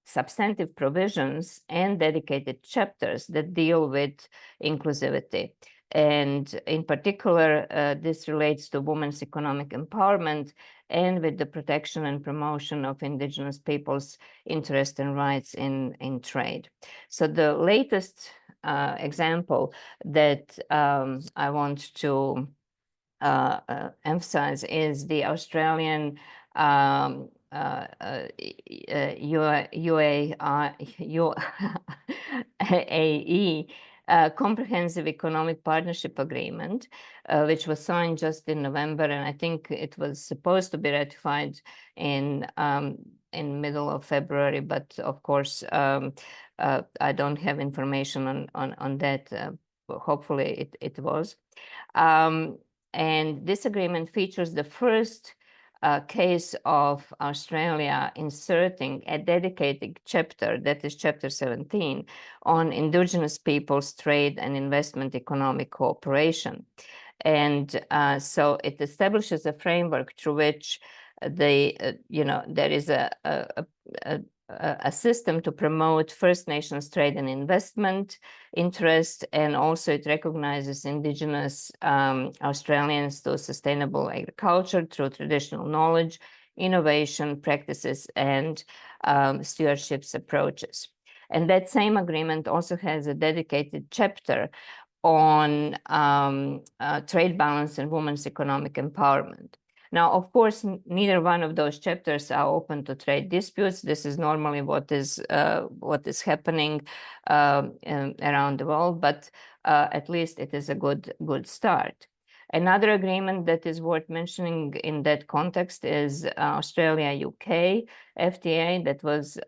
substantive provisions and dedicated chapters that deal with inclusivity. And in particular, this relates to women's economic empowerment and with the protection and promotion of Indigenous peoples' interests and rights in trade. So the latest example that I want to emphasize is the Australian UAE Comprehensive Economic Partnership Agreement, which was signed just in November, and I think it was supposed to be ratified in middle of February, but of course I don't have information on that. Hopefully it was. And this agreement features the first case of Australia inserting a dedicated chapter, that is Chapter 17, on Indigenous peoples' trade and investment economic cooperation. And so it establishes a framework through which there is a system to promote First Nations trade and investment interest, and also it recognizes Indigenous Australians to sustainable agriculture through traditional knowledge, innovation practices, and stewardships approaches. And that same agreement also has a dedicated chapter on trade balance and women's economic empowerment. Now, of course, neither one of those chapters are open to trade disputes. This is normally what is happening around the world, but at least it is a good start. Another agreement that is worth mentioning in that context is Australia-UK FTA that was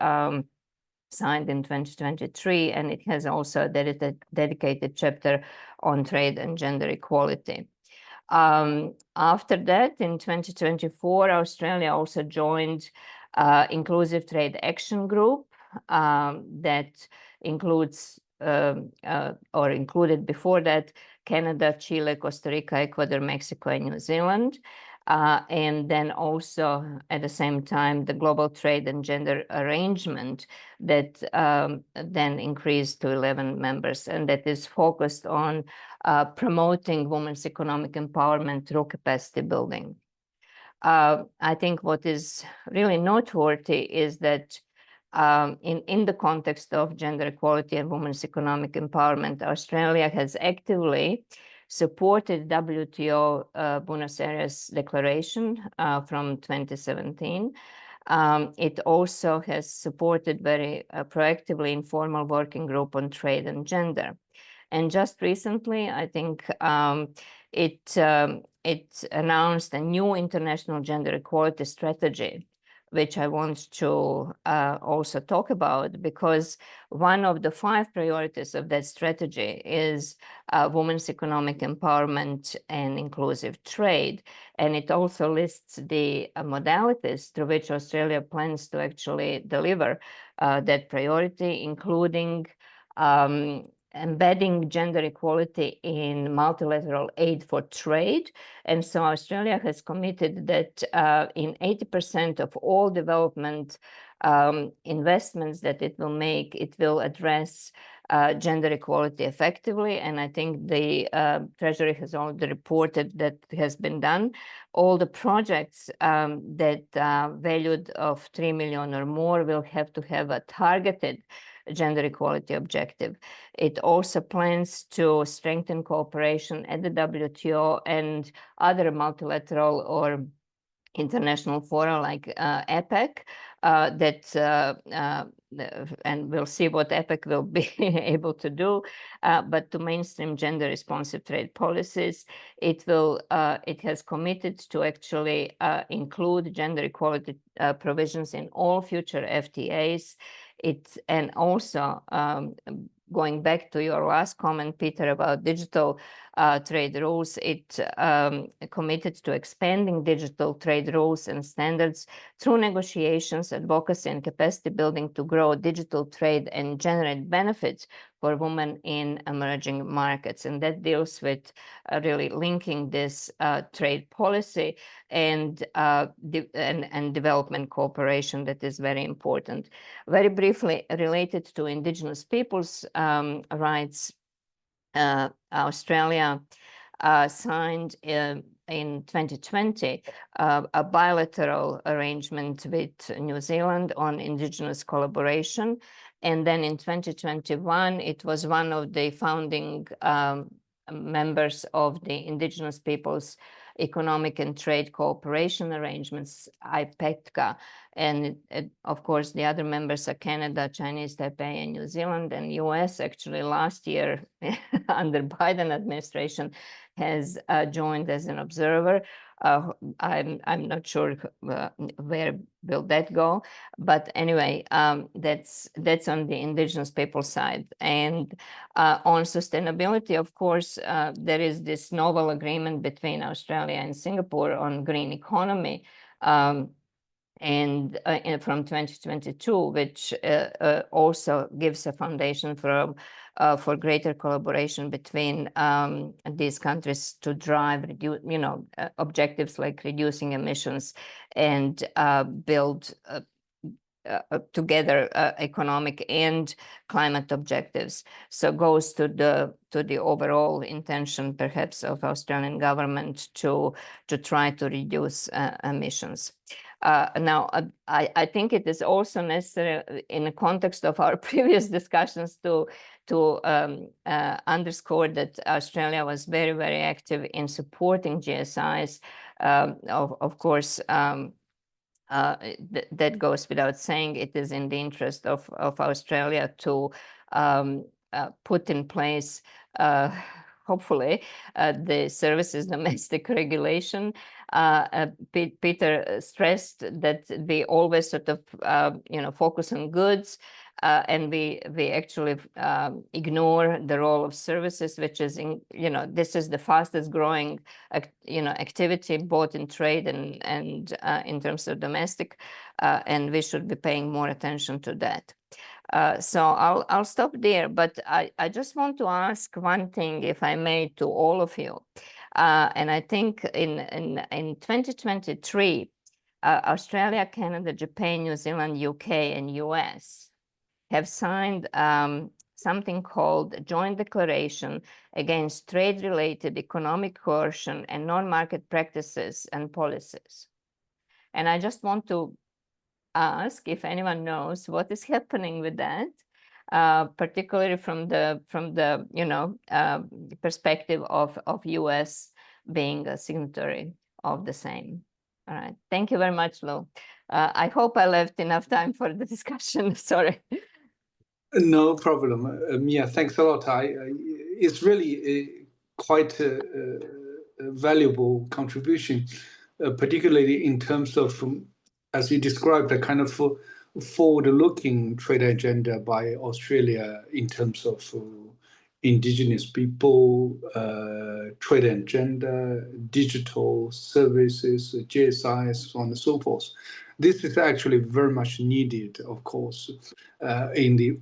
signed in 2023, and it has also a dedicated chapter on trade and gender equality. After that, in 2024, Australia also joined Inclusive Trade Action Group that includes or included before that Canada, Chile, Costa Rica, Ecuador, Mexico, and New Zealand. And then also at the same time, the Global Trade and Gender Arrangement that then increased to 11 members, and that is focused on promoting women's economic empowerment through capacity building. I think what is really noteworthy is that in the context of gender equality and women's economic empowerment, Australia has actively supported WTO Buenos Aires Declaration from 2017. It also has supported very proactively informal working group on trade and gender. And just recently, I think it announced a new international gender equality strategy, which I want to also talk about, because one of the 5 priorities of that strategy is women's economic empowerment and inclusive trade. And it also lists the modalities through which Australia plans to actually deliver that priority, including embedding gender equality in multilateral aid for trade. And so Australia has committed that in 80% of all development investments that it will make, it will address gender equality effectively. And I think the Treasury has already reported that has been done. All the projects that valued of 3 million or more will have to have a targeted gender equality objective. It also plans to strengthen cooperation at the WTO and other multilateral or international fora like APEC, and we'll see what APEC will be able to do, but to mainstream gender responsive trade policies, it has committed to actually include gender equality provisions in all future FTAs. And also going back to your last comment, Peter, about digital trade rules. It committed to expanding digital trade rules and standards through negotiations, advocacy, and capacity building to grow digital trade and generate benefits for women in emerging markets. And that deals with really linking this trade policy and development cooperation that is very important. Very briefly related to indigenous peoples' rights, Australia signed in 2020 a bilateral arrangement with New Zealand on indigenous collaboration. And then in 2021, it was one of the founding members of the Indigenous Peoples Economic and Trade Cooperation Arrangements, IPETCA. And of course, the other members are Canada, Chinese Taipei, and New Zealand. And US actually last year, under Biden administration, has joined as an observer. I'm not sure where will that go, but anyway, that's on the indigenous people side. And on sustainability, of course, there is this novel agreement between Australia and Singapore on green economy. And from 2022, which also gives a foundation for greater collaboration between these countries to drive, objectives like reducing emissions and build together economic and climate objectives. So goes to the overall intention, perhaps, of Australian government to try to reduce emissions. Now, I think it is also necessary in the context of our previous discussions to underscore that Australia was very, very active in supporting GSIs. Of course, that goes without saying. It is in the interest of Australia to put in place, hopefully, the services domestic regulation. Peter stressed that we always sort of, focus on goods, and we actually ignore the role of services, which is, this is the fastest growing, activity, both in trade and in terms of domestic, and we should be paying more attention to that. So I'll stop there, but I just want to ask one thing, if I may, to all of you. And I think in 2023, Australia, Canada, Japan, New Zealand, UK, and US have signed something called a Joint Declaration Against Trade-Related Economic Coercion and Non-Market Practices and Policies. And I just want to ask if anyone knows what is happening with that, particularly from the perspective of US being a signatory of the same. All right, thank you very much, Lou. I hope I left enough time for the discussion. Sorry. No problem. Mia, thanks a lot. It's really quite a valuable contribution, particularly in terms of, as you described, a kind of forward-looking trade agenda by Australia in terms of indigenous people, trade agenda, digital services, GSIs, so on and so forth. This is actually very much needed, of course, in the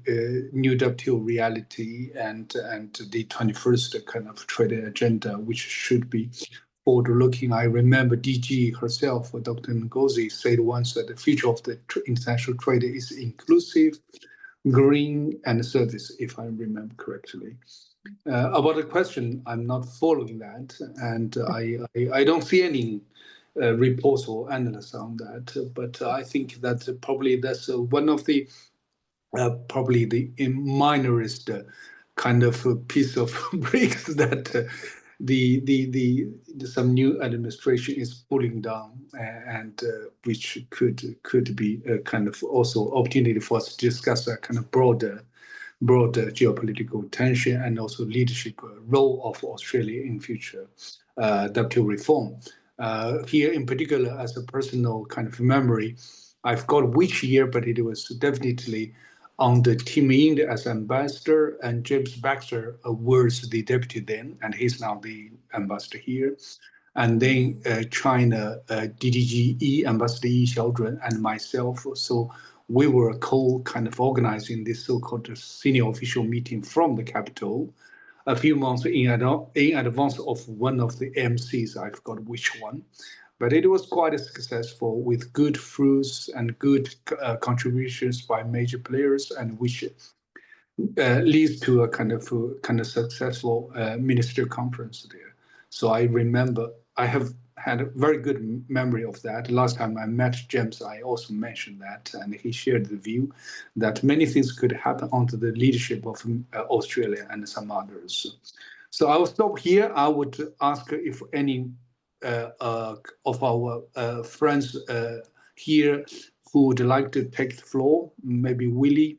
new WTO reality and the 21st kind of trade agenda, which should be forward-looking. I remember DG herself, Dr. Ngozi, said once that the future of the international trade is inclusive, green, and service, if I remember correctly. About the question, I'm not following that, and I don't see any reports or analysis on that, but I think that probably that's one of the probably the minorest kind of piece of bricks that some new administration is pulling down, and which could be a kind of also opportunity for us to discuss a kind of broader geopolitical tension and also leadership role of Australia in future WTO reform. Here in particular, as a personal kind of memory, I've got which year, but it was definitely under Tim Yin as ambassador, and James Baxter was the deputy then, and he's now the ambassador here. And then China DDGE ambassador Yi Xiaozhun and myself. So we were kind of organizing this so-called senior official meeting from the capital a few months in advance of one of the MCs. I forgot which one. But it was quite successful with good fruits and good contributions by major players, and which leads to a kind of successful ministerial conference there. So I remember I have had a very good memory of that. Last time I met James, I also mentioned that, and he shared the view that many things could happen under the leadership of Australia and some others. So I will stop here. I would ask if any of our friends here who would like to take the floor, maybe Willie,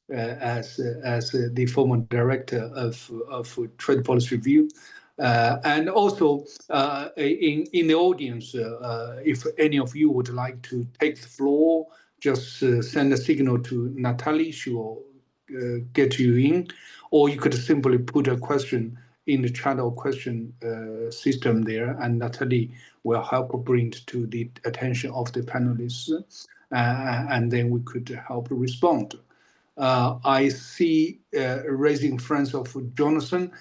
as the former director of Trade Policy Review, and also in the audience, if any of you would like to take the floor, just send a signal to Natalie. She will get you in, or you could simply put a question in the channel question system there, and Natalie will help bring it to the attention of the panelists, and then we could help respond. I see raising friends of Jonathan.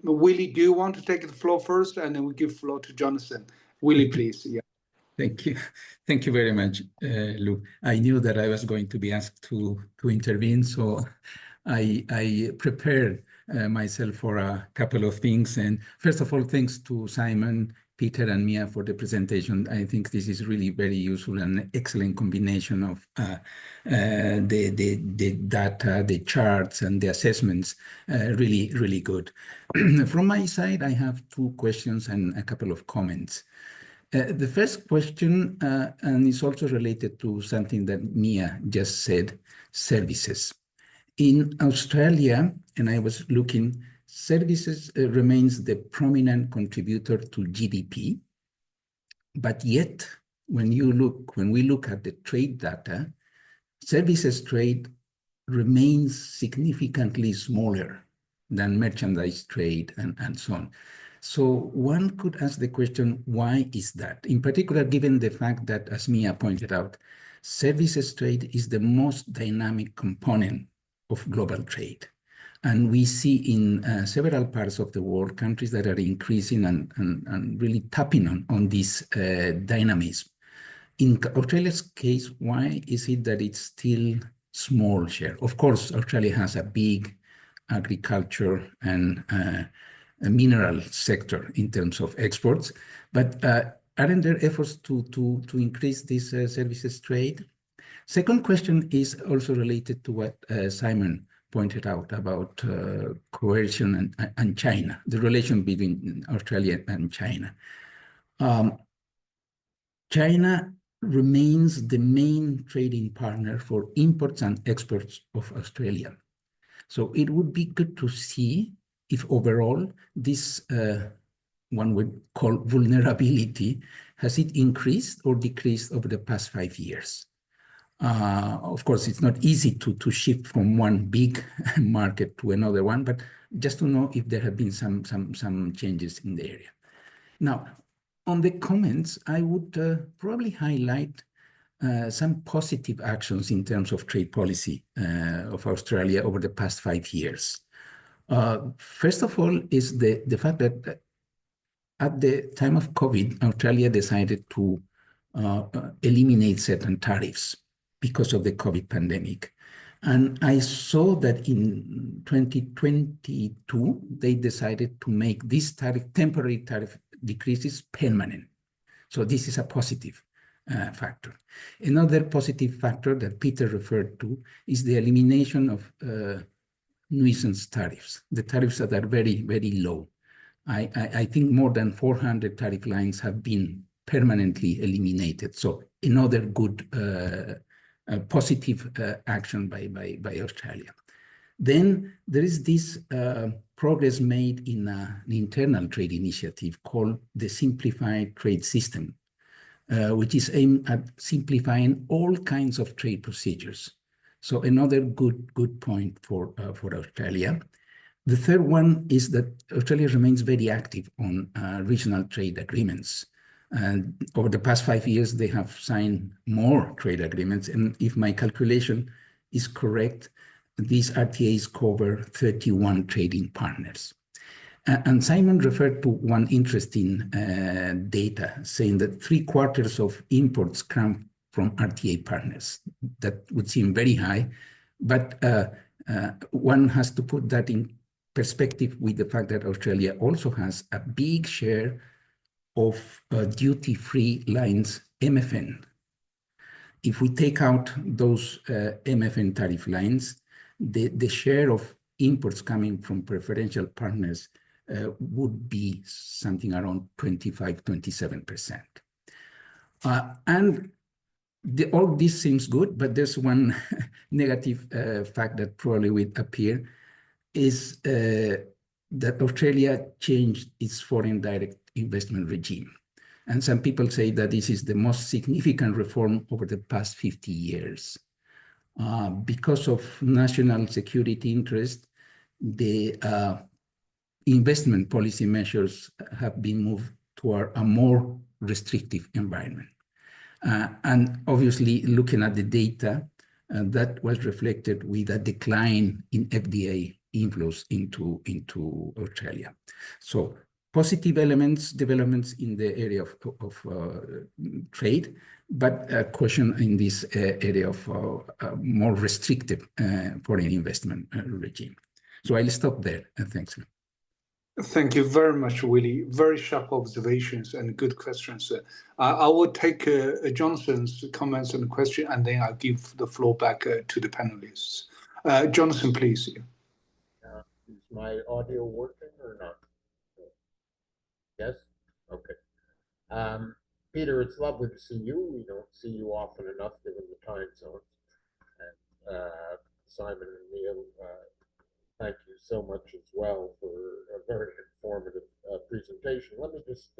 Willie, do you want to take the floor first, and then we give floor to Jonathan? Willie, please. Yeah. Thank you. Thank you very much, Lou. I knew that I was going to be asked to intervene, so I prepared myself for a couple of things. And first of all, thanks to Simon, Peter, and Mia for the presentation. I think this is really very useful and an excellent combination of the data, the charts, and the assessments. Really, really good. From my side, I have two questions and a couple of comments. The first question, and it's also related to something that Mia just said, services. In Australia, and I was looking, services remains the prominent contributor to GDP, but yet when we look at the trade data, services trade remains significantly smaller than merchandise trade and so on. So one could ask the question, why is that? In particular, given the fact that, as Mia pointed out, services trade is the most dynamic component of global trade. And we see in several parts of the world, countries that are increasing and really tapping on this dynamism. In Australia's case, why is it that it's still small share? Of course, Australia has a big agriculture and a mineral sector in terms of exports, but aren't there efforts to increase this services trade? Second question is also related to what Simon pointed out about coercion and China, the relation between Australia and China. China remains the main trading partner for imports and exports of Australia. So it would be good to see if overall this one would call vulnerability, has it increased or decreased over the past 5 years? Of course, it's not easy to shift from one big market to another one, but just to know if there have been some changes in the area. Now, on the comments, I would probably highlight some positive actions in terms of trade policy of Australia over the past 5 years. First of all is the fact that at the time of COVID, Australia decided to eliminate certain tariffs because of the COVID pandemic. And I saw that in 2022, they decided to make these temporary tariff decreases permanent. So this is a positive factor. Another positive factor that Peter referred to is the elimination of nuisance tariffs, the tariffs that are very, very low. I think more than 400 tariff lines have been permanently eliminated. So another good positive action by Australia. Then there is this progress made in an internal trade initiative called the Simplified Trade System, which is aimed at simplifying all kinds of trade procedures. So another good point for Australia. The third one is that Australia remains very active on regional trade agreements. And over the past 5 years, they have signed more trade agreements. And if my calculation is correct, these RTAs cover 31 trading partners. And Simon referred to one interesting data, saying that 3/4 of imports come from RTA partners. That would seem very high, but one has to put that in perspective with the fact that Australia also has a big share of duty-free lines MFN. If we take out those MFN tariff lines, the share of imports coming from preferential partners would be something around 25-27%. And all this seems good, but there's one negative fact that probably will appear, is that Australia changed its foreign direct investment regime. And some people say that this is the most significant reform over the past 50 years. Because of national security interest, the investment policy measures have been moved toward a more restrictive environment. And obviously, looking at the data, that was reflected with a decline in FDI inflows into Australia. So positive developments in the area of trade, but a caution in this area of more restrictive foreign investment regime. So I'll stop there, and thanks. Thank you very much, Willie. Very sharp observations and good questions. I will take Jonathan's comments and question, and then I'll give the floor back to the panelists. Jonathan, please. Is my audio working or not? Yes? Okay. Peter, it's lovely to see you. We don't see you often enough given the time zone. And Simon and Neil, thank you so much as well for a very informative presentation. Let me just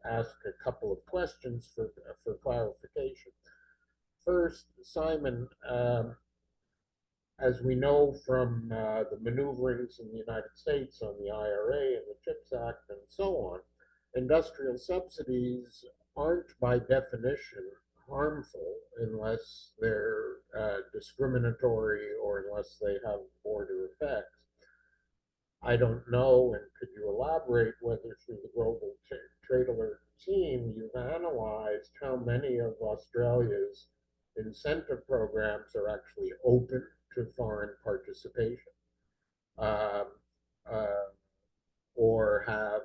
ask a couple of questions for clarification. First, Simon, as we know from the maneuverings in the United States on the IRA and the CHIPS Act and so on, industrial subsidies aren't by definition harmful unless they're discriminatory or unless they have border effects. I don't know, and could you elaborate whether through the Global Trade Alert team you've analyzed how many of Australia's incentive programs are actually open to foreign participation, or have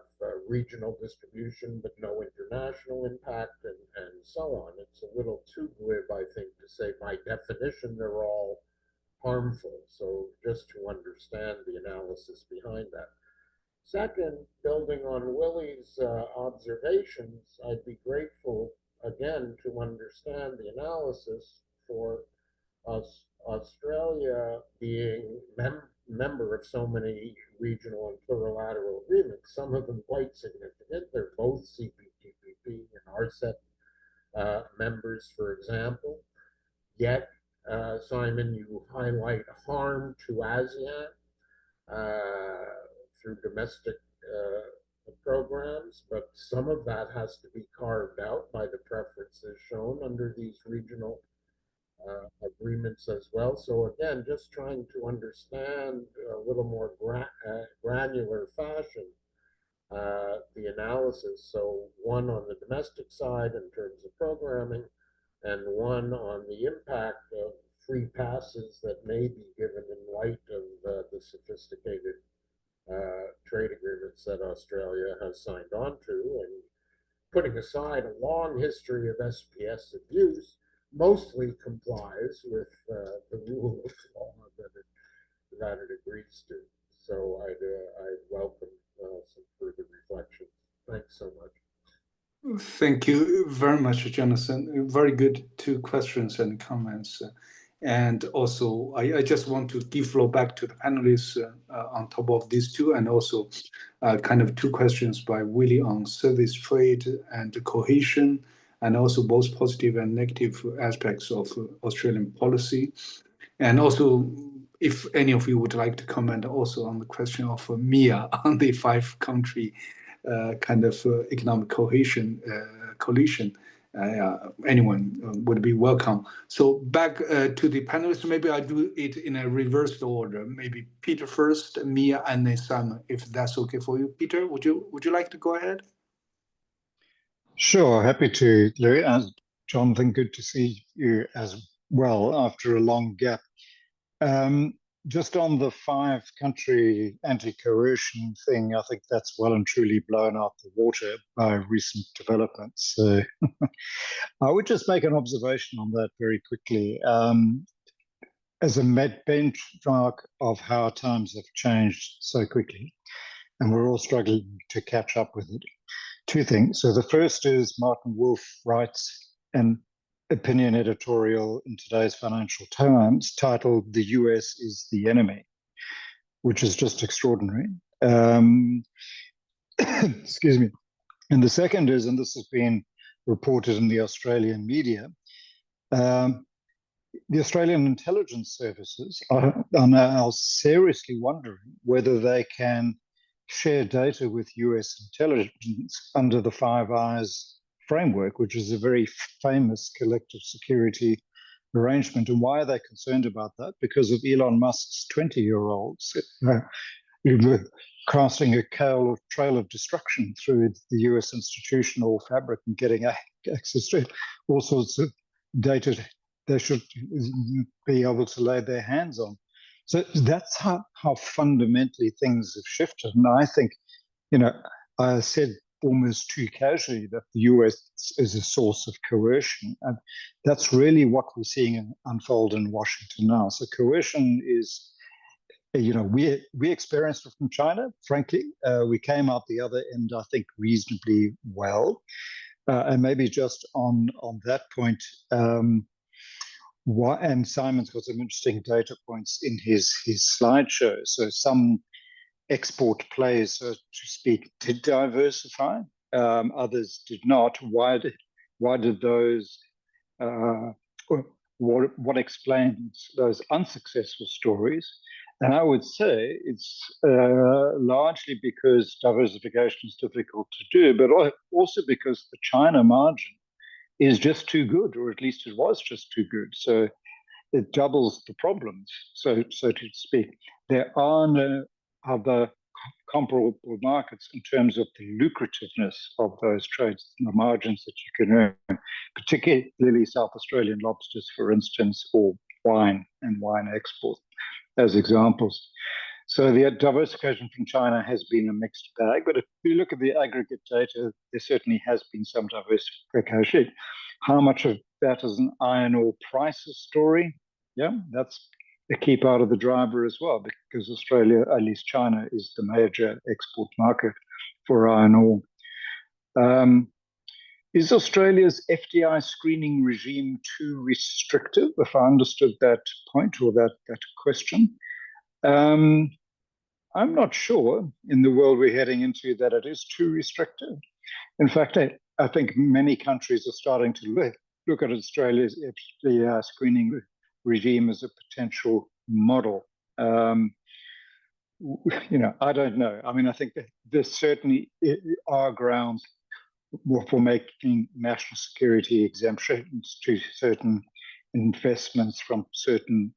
regional distribution but no international impact, and so on. It's a little too glib, I think, to say by definition they're all harmful. So just to understand the analysis behind that. Second, building on Willie's observations, I'd be grateful again to understand the analysis for us, Australia being member of so many regional and plurilateral agreements, some of them quite significant. They're both CPTPP and RCEP members, for example. Yet, Simon, you highlight harm to ASEAN through domestic programs, but some of that has to be carved out by the preferences shown under these regional agreements as well. So again, just trying to understand a little more granular fashion the analysis. So one on the domestic side in terms of programming, and one on the impact of free passes that may be given in light of the sophisticated trade agreements that Australia has signed on to, and putting aside a long history of SPS abuse, mostly complies with the rule of law that it agrees to. So I'd welcome some further reflections. Thanks so much. Thank you very much, Jonathan. Very good 2 questions and comments. And also, I just want to give floor back to the panelists on top of these 2, and also kind of 2 questions by Willie on service trade and cohesion, and also both positive and negative aspects of Australian policy. And also, if any of you would like to comment also on the question of MIA on the 5-country kind of economic coalition, anyone would be welcome. So back to the panelists, maybe I do it in a reversed order. Maybe Peter first, Mia, and then Simon, if that's okay for you. Peter, would you like to go ahead? Sure, happy to, Louis. Jonathan, good to see you as well after a long gap. Just on the 5-country anti-coercion thing, I think that's well and truly blown out the water by recent developments. So I would just make an observation on that very quickly. As a benchmark of how times have changed so quickly, and we're all struggling to catch up with it. 2 things. So the first is Martin Wolf writes an opinion editorial in today's Financial Times titled "The US is the Enemy," which is just extraordinary. Excuse me. And the second is, and this has been reported in the Australian media, the Australian intelligence services are now seriously wondering whether they can share data with US intelligence under the Five Eyes framework, which is a very famous collective security arrangement. And why are they concerned about that? Because of Elon Musk's 20-year-olds casting a trail of destruction through the US institutional fabric and getting access to all sorts of data they should be able to lay their hands on. So that's how fundamentally things have shifted. And I think, I said almost too casually that the US is a source of coercion. And that's really what we're seeing unfold in Washington now. So coercion is, we experienced it from China, frankly. We came out the other end, I think, reasonably well. And maybe just on that point, and Simon's got some interesting data points in his slideshow. So some export players, so to speak, did diversify. Others did not. Why did those? What explains those unsuccessful stories? And I would say it's largely because diversification is difficult to do, but also because the China margin is just too good, or at least it was just too good. So it doubles the problems, so to speak. There are no other comparable markets in terms of the lucrativeness of those trades, the margins that you can earn, particularly South Australian lobsters, for instance, or wine and wine export as examples. So the diversification from China has been a mixed bag, but if you look at the aggregate data, there certainly has been some diversification. How much of that is an iron ore prices story? Yeah, that's a key part of the driver as well, because Australia, at least China, is the major export market for iron ore. Is Australia's FDI screening regime too restrictive, if I understood that point or that question? I'm not sure in the world we're heading into that it is too restrictive. In fact, I think many countries are starting to look at Australia's FDI screening regime as a potential model. I don't know. I mean, I think that there certainly are grounds for making national security exemptions to certain investments from certain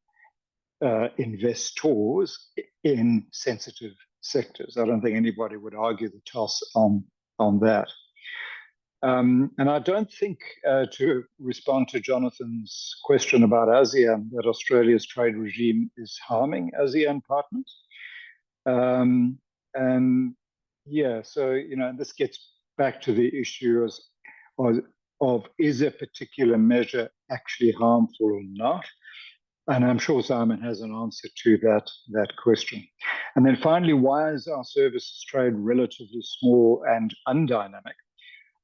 investors in sensitive sectors. I don't think anybody would argue the toss on that. And I don't think, to respond to Jonathan's question about ASEAN, that Australia's trade regime is harming ASEAN partners. And yeah, so, this gets back to the issue of is a particular measure actually harmful or not? And I'm sure Simon has an answer to that question. And then finally, why is our services trade relatively small and undynamic?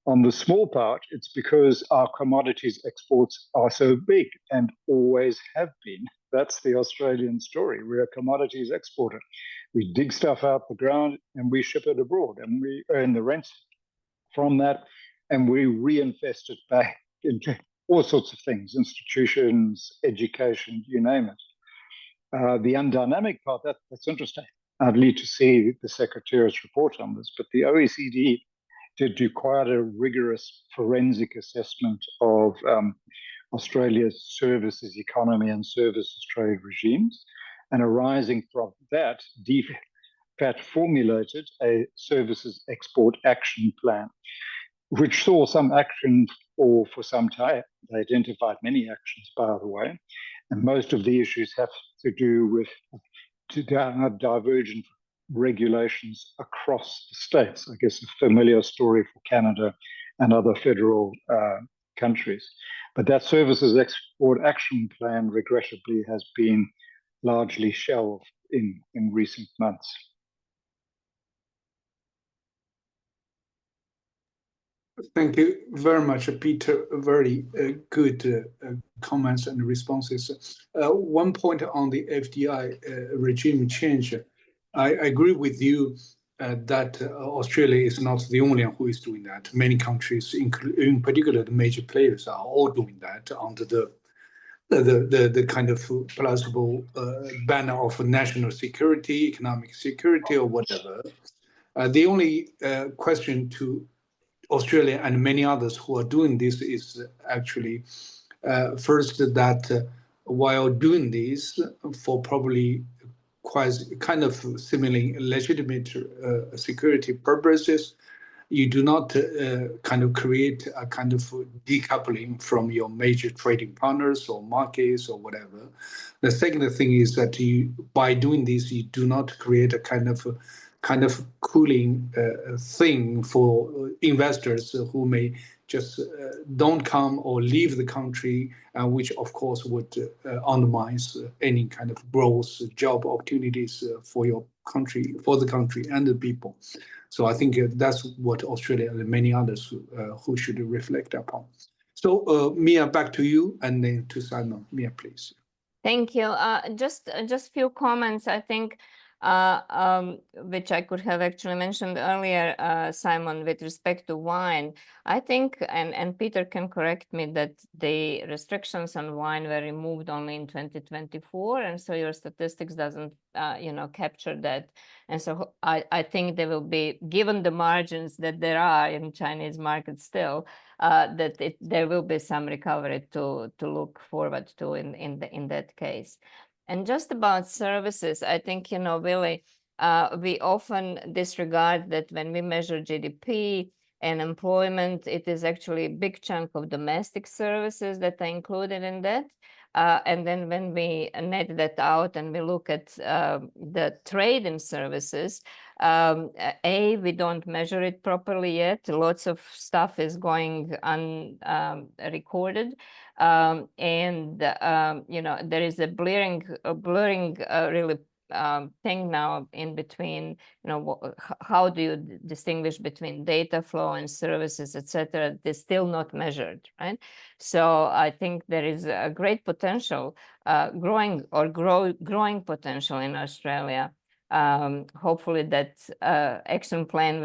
On the small part, it's because our commodities exports are so big and always have been. That's the Australian story. We're a commodities exporter. We dig stuff out the ground and we ship it abroad, and we earn the rent from that, and we reinvest it back into all sorts of things, institutions, education, you name it. The undynamic part, that's interesting. I'd need to see the Secretariat's report on this, but the OECD did do quite a rigorous forensic assessment of Australia's services economy and services trade regimes. And arising from that, DFAT formulated a services export action plan, which saw some action for some time. They identified many actions, by the way, and most of the issues have to do with divergent regulations across the states. I guess a familiar story for Canada and other federal countries. But that services export action plan, regrettably, has been largely shelved in recent months. Thank you very much, Peter. Very good comments and responses. One point on the FDI regime change. I agree with you that Australia is not the only one who is doing that. Many countries, in particular the major players, are all doing that under the kind of plausible banner of national security, economic security, or whatever. The only question to Australia and many others who are doing this is actually first that while doing this for probably quite kind of seemingly legitimate security purposes, you do not kind of create a kind of decoupling from your major trading partners or markets or whatever. The second thing is that by doing this, you do not create a kind of cooling thing for investors who may just don't come or leave the country, which of course would undermine any kind of growth, job opportunities for your country, for the country and the people. So I think that's what Australia and many others who should reflect upon. So Mia, back to you, and then to Simon. Mia, please. Thank you. Just few comments, I think, which I could have actually mentioned earlier, Simon, with respect to wine. I think, and Peter can correct me, that the restrictions on wine were removed only in 2024, and so your statistics doesn't, capture that. And so I think there will be, given the margins that there are in Chinese market still, that there will be some recovery to look forward to in that case. And just about services, I think, really, we often disregard that when we measure GDP and employment, it is actually a big chunk of domestic services that are included in that. And then when we net that out and we look at the trade in services, we don't measure it properly yet. Lots of stuff is going unrecorded. There is a blurring really thing now in between, how do you distinguish between data flow and services, etc. They're still not measured, right? So I think there is a great potential, growing potential in Australia. Hopefully that action plan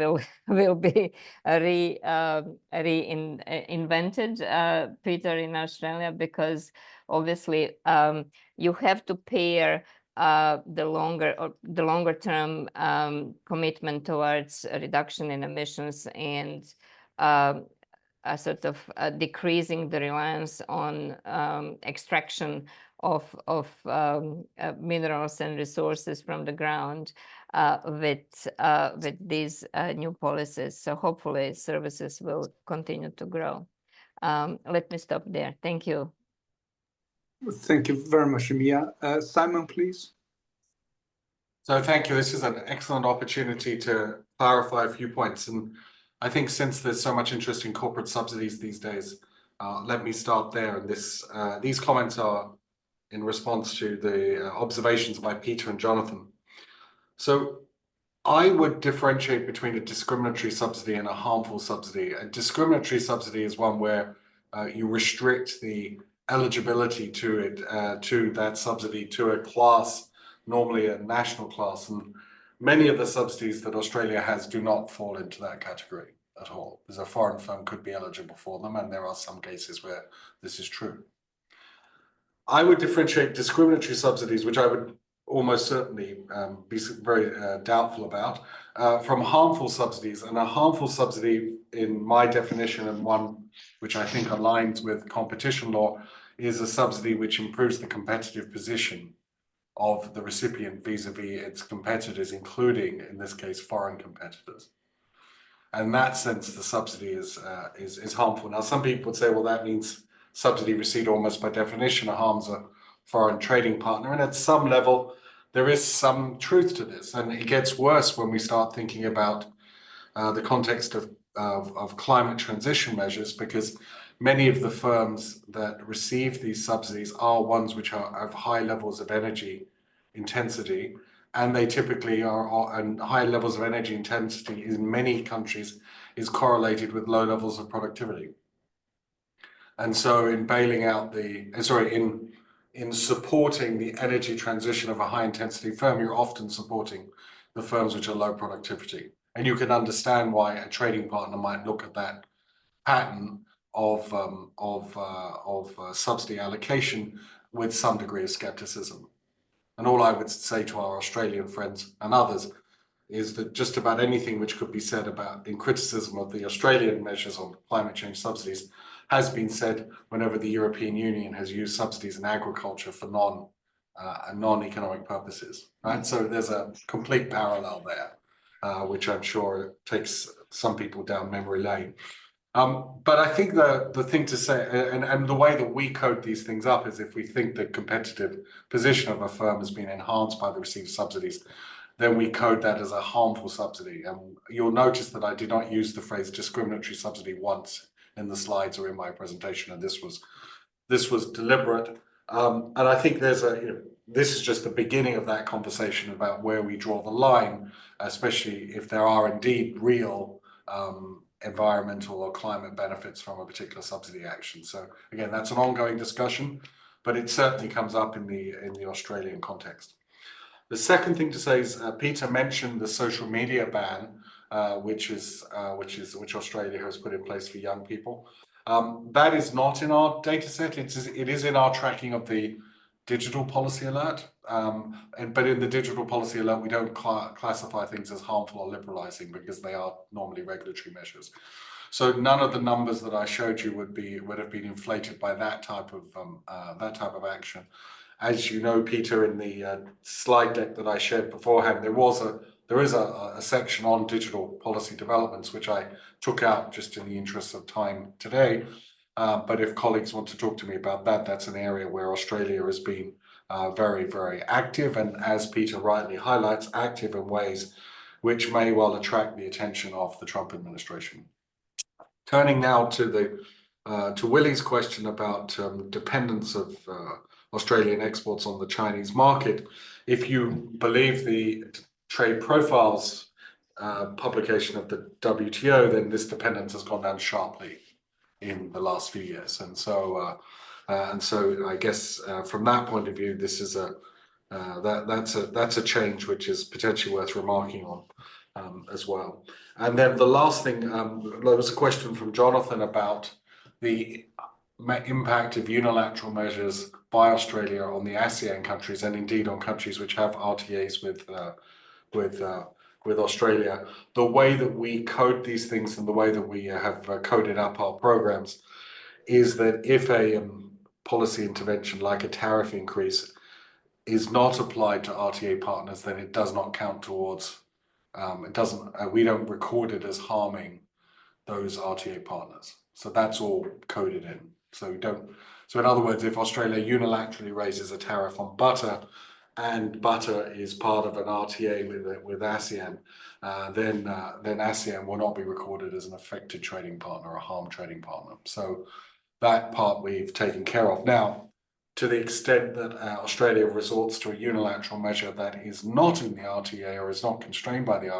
will be reinvented, Peter, in Australia, because obviously you have to pair the longer term commitment towards a reduction in emissions and a sort of decreasing the reliance on extraction of minerals and resources from the ground with these new policies. So hopefully services will continue to grow. Let me stop there. Thank you. Thank you very much, Mia. Simon, please. So thank you. This is an excellent opportunity to clarify a few points. And I think since there's so much interest in corporate subsidies these days, let me start there. And these comments are in response to the observations by Peter and Jonathan. So I would differentiate between a discriminatory subsidy and a harmful subsidy. A discriminatory subsidy is one where you restrict the eligibility to that subsidy to a class, normally a national class. And many of the subsidies that Australia has do not fall into that category at all. Because a foreign firm could be eligible for them, and there are some cases where this is true. I would differentiate discriminatory subsidies, which I would almost certainly be very doubtful about, from harmful subsidies. And a harmful subsidy, in my definition, and one which I think aligns with competition law, is a subsidy which improves the competitive position of the recipient vis-a-vis its competitors, including, in this case, foreign competitors. And in that sense, the subsidy is harmful. Now, some people would say, well, that means subsidy receipt almost by definition harms a foreign trading partner. And at some level, there is some truth to this. And it gets worse when we start thinking about the context of climate transition measures, because many of the firms that receive these subsidies are ones which have high levels of energy intensity, and they typically are, and high levels of energy intensity in many countries is correlated with low levels of productivity. And so in bailing out in supporting the energy transition of a high intensity firm, you're often supporting the firms which are low productivity. And you can understand why a trading partner might look at that pattern of subsidy allocation with some degree of skepticism. And all I would say to our Australian friends and others is that just about anything which could be said about in criticism of the Australian measures on climate change subsidies has been said whenever the European Union has used subsidies in agriculture for non-economic purposes, right? So there's a complete parallel there, which I'm sure takes some people down memory lane. But I think the thing to say, and the way that we code these things up, is if we think the competitive position of a firm has been enhanced by the receipt of subsidies, then we code that as a harmful subsidy. And you'll notice that I did not use the phrase discriminatory subsidy once in the slides or in my presentation, and this was deliberate. And I think this is just the beginning of that conversation about where we draw the line, especially if there are indeed real environmental or climate benefits from a particular subsidy action. So again, that's an ongoing discussion, but it certainly comes up in the Australian context. The second thing to say is Peter mentioned the social media ban, which Australia has put in place for young people. That is not in our data set. It is in our tracking of the digital policy alert. But in the digital policy alert, we don't classify things as harmful or liberalizing because they are normally regulatory measures. So none of the numbers that I showed you would have been inflated by that type of action. As you know, Peter, in the slide deck that I shared beforehand, there is a section on digital policy developments, which I took out just in the interest of time today. But if colleagues want to talk to me about that, that's an area where Australia has been very, very active, and as Peter rightly highlights, active in ways which may well attract the attention of the Trump administration. Turning now to Willie's question about dependence of Australian exports on the Chinese market. If you believe the trade profiles publication of the WTO, then this dependence has gone down sharply in the last few years. And so I guess from that point of view, this is that's a change which is potentially worth remarking on as well. And then the last thing, there was a question from Jonathan about the impact of unilateral measures by Australia on the ASEAN countries, and indeed on countries which have RTAs with Australia. The way that we code these things and the way that we have coded up our programs is that if a policy intervention like a tariff increase is not applied to RTA partners, then it does not count towards, we don't record it as harming those RTA partners. So that's all coded in. So in other words, if Australia unilaterally raises a tariff on butter, and butter is part of an RTA with ASEAN, then ASEAN will not be recorded as an affected trading partner or a harmed trading partner. So that part we've taken care of. Now, to the extent that Australia resorts to a unilateral measure that is not in the RTA or is not constrained by the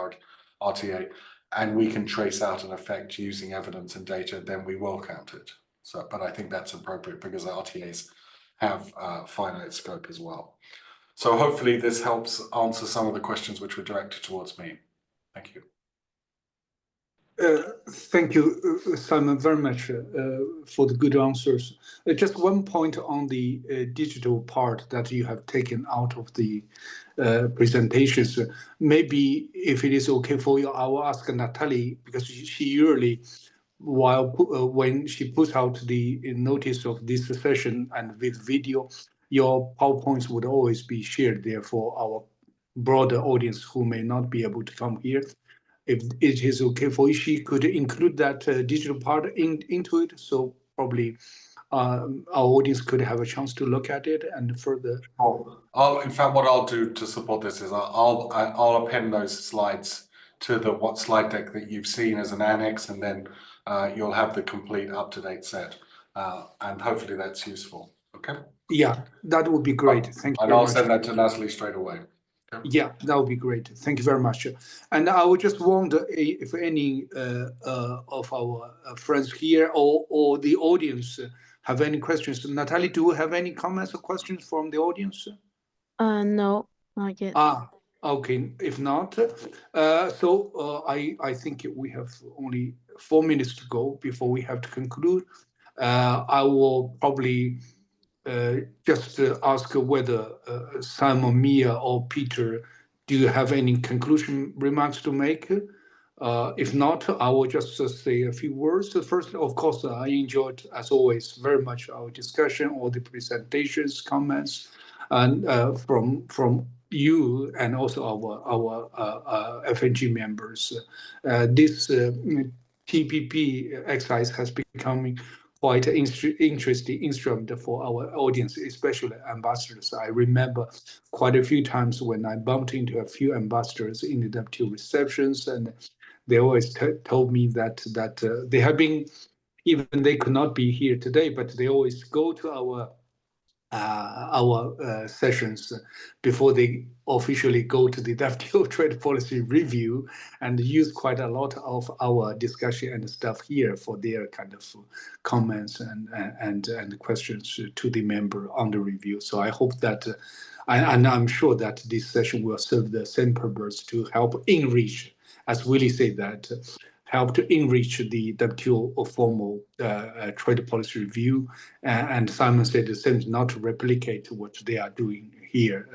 RTA, and we can trace out an effect using evidence and data, then we will count it. So, but I think that's appropriate because RTAs have finite scope as well. So hopefully this helps answer some of the questions which were directed towards me. Thank you. Thank you, Simon, very much for the good answers. Just one point on the digital part that you have taken out of the presentations. Maybe if it is okay for you, I will ask Natalie, because she usually, when she puts out the notice of this session and with video, your PowerPoints would always be shared there for our broader audience who may not be able to come here. If it is okay for you, she could include that digital part into it. So probably our audience could have a chance to look at it and further. In fact, what I'll do to support this is I'll append those slides to the slide deck that you've seen as an annex, and then you'll have the complete up-to-date set, and hopefully that's useful. Okay. Yeah, that would be great. Thank you and very I'll much. send that to Natalie straight away. Yeah, that would be great. Thank you very much. And I would just wonder if any of our friends here or the audience have any questions. Natalie, do we have any comments or questions from the audience? No, not yet. Okay. If not, I think we have only 4 minutes to go before we have to conclude. I will probably just ask whether Simon, Mia, or Peter, do you have any conclusion remarks to make? If not, I will just say a few words. First, of course, I enjoyed, as always, very much our discussion, all the presentations, comments, and from you and also our FMG members. This TPP exercise has become quite an interesting instrument for our audience, especially ambassadors. I remember quite a few times when I bumped into a few ambassadors in the WTO receptions, and they always told me that they have been, even they could not be here today, but they always go to our sessions before they officially go to the WTO trade policy review, and use quite a lot of our discussion and stuff here for their kind of comments and questions to the member on the review. So I hope that, and I'm sure that this session will serve the same purpose to help enrich, as Willie said, that help to enrich the WTO formal trade policy review. And Simon said the same, not to replicate what they are doing here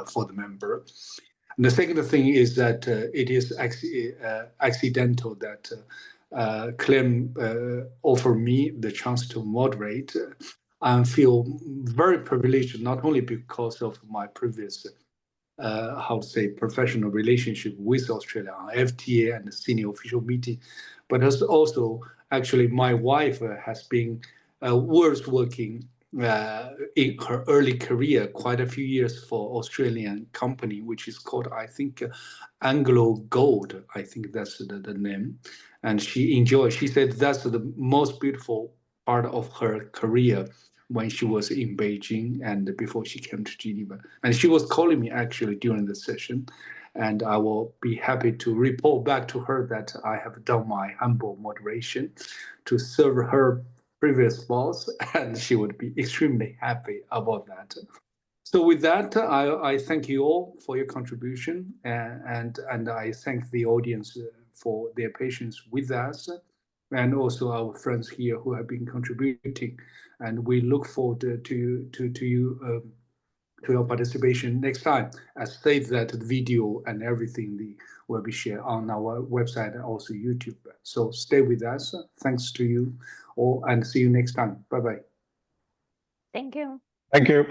for the member. And the second thing is that it is accidental that Clem offered me the chance to moderate. I feel very privileged, not only because of my previous professional relationship with Australia on FTA and the senior official meeting, but also actually my wife has been working in her early career quite a few years for Australian company, which is called, I think, Anglo Gold. I think that's the name. And she said that's the most beautiful part of her career when she was in Beijing and before she came to Geneva. And she was calling me actually during the session. And I will be happy to report back to her that I have done my humble moderation to serve her previous boss, and she would be extremely happy about that. So with that, I thank you all for your contribution, and I thank the audience for their patience with us, and also our friends here who have been contributing. And we look forward to your participation next time. As stated, that the video and everything will be shared on our website and also YouTube. So stay with us. Thanks to you all, and see you next time. Bye-bye. Thank you. Thank you.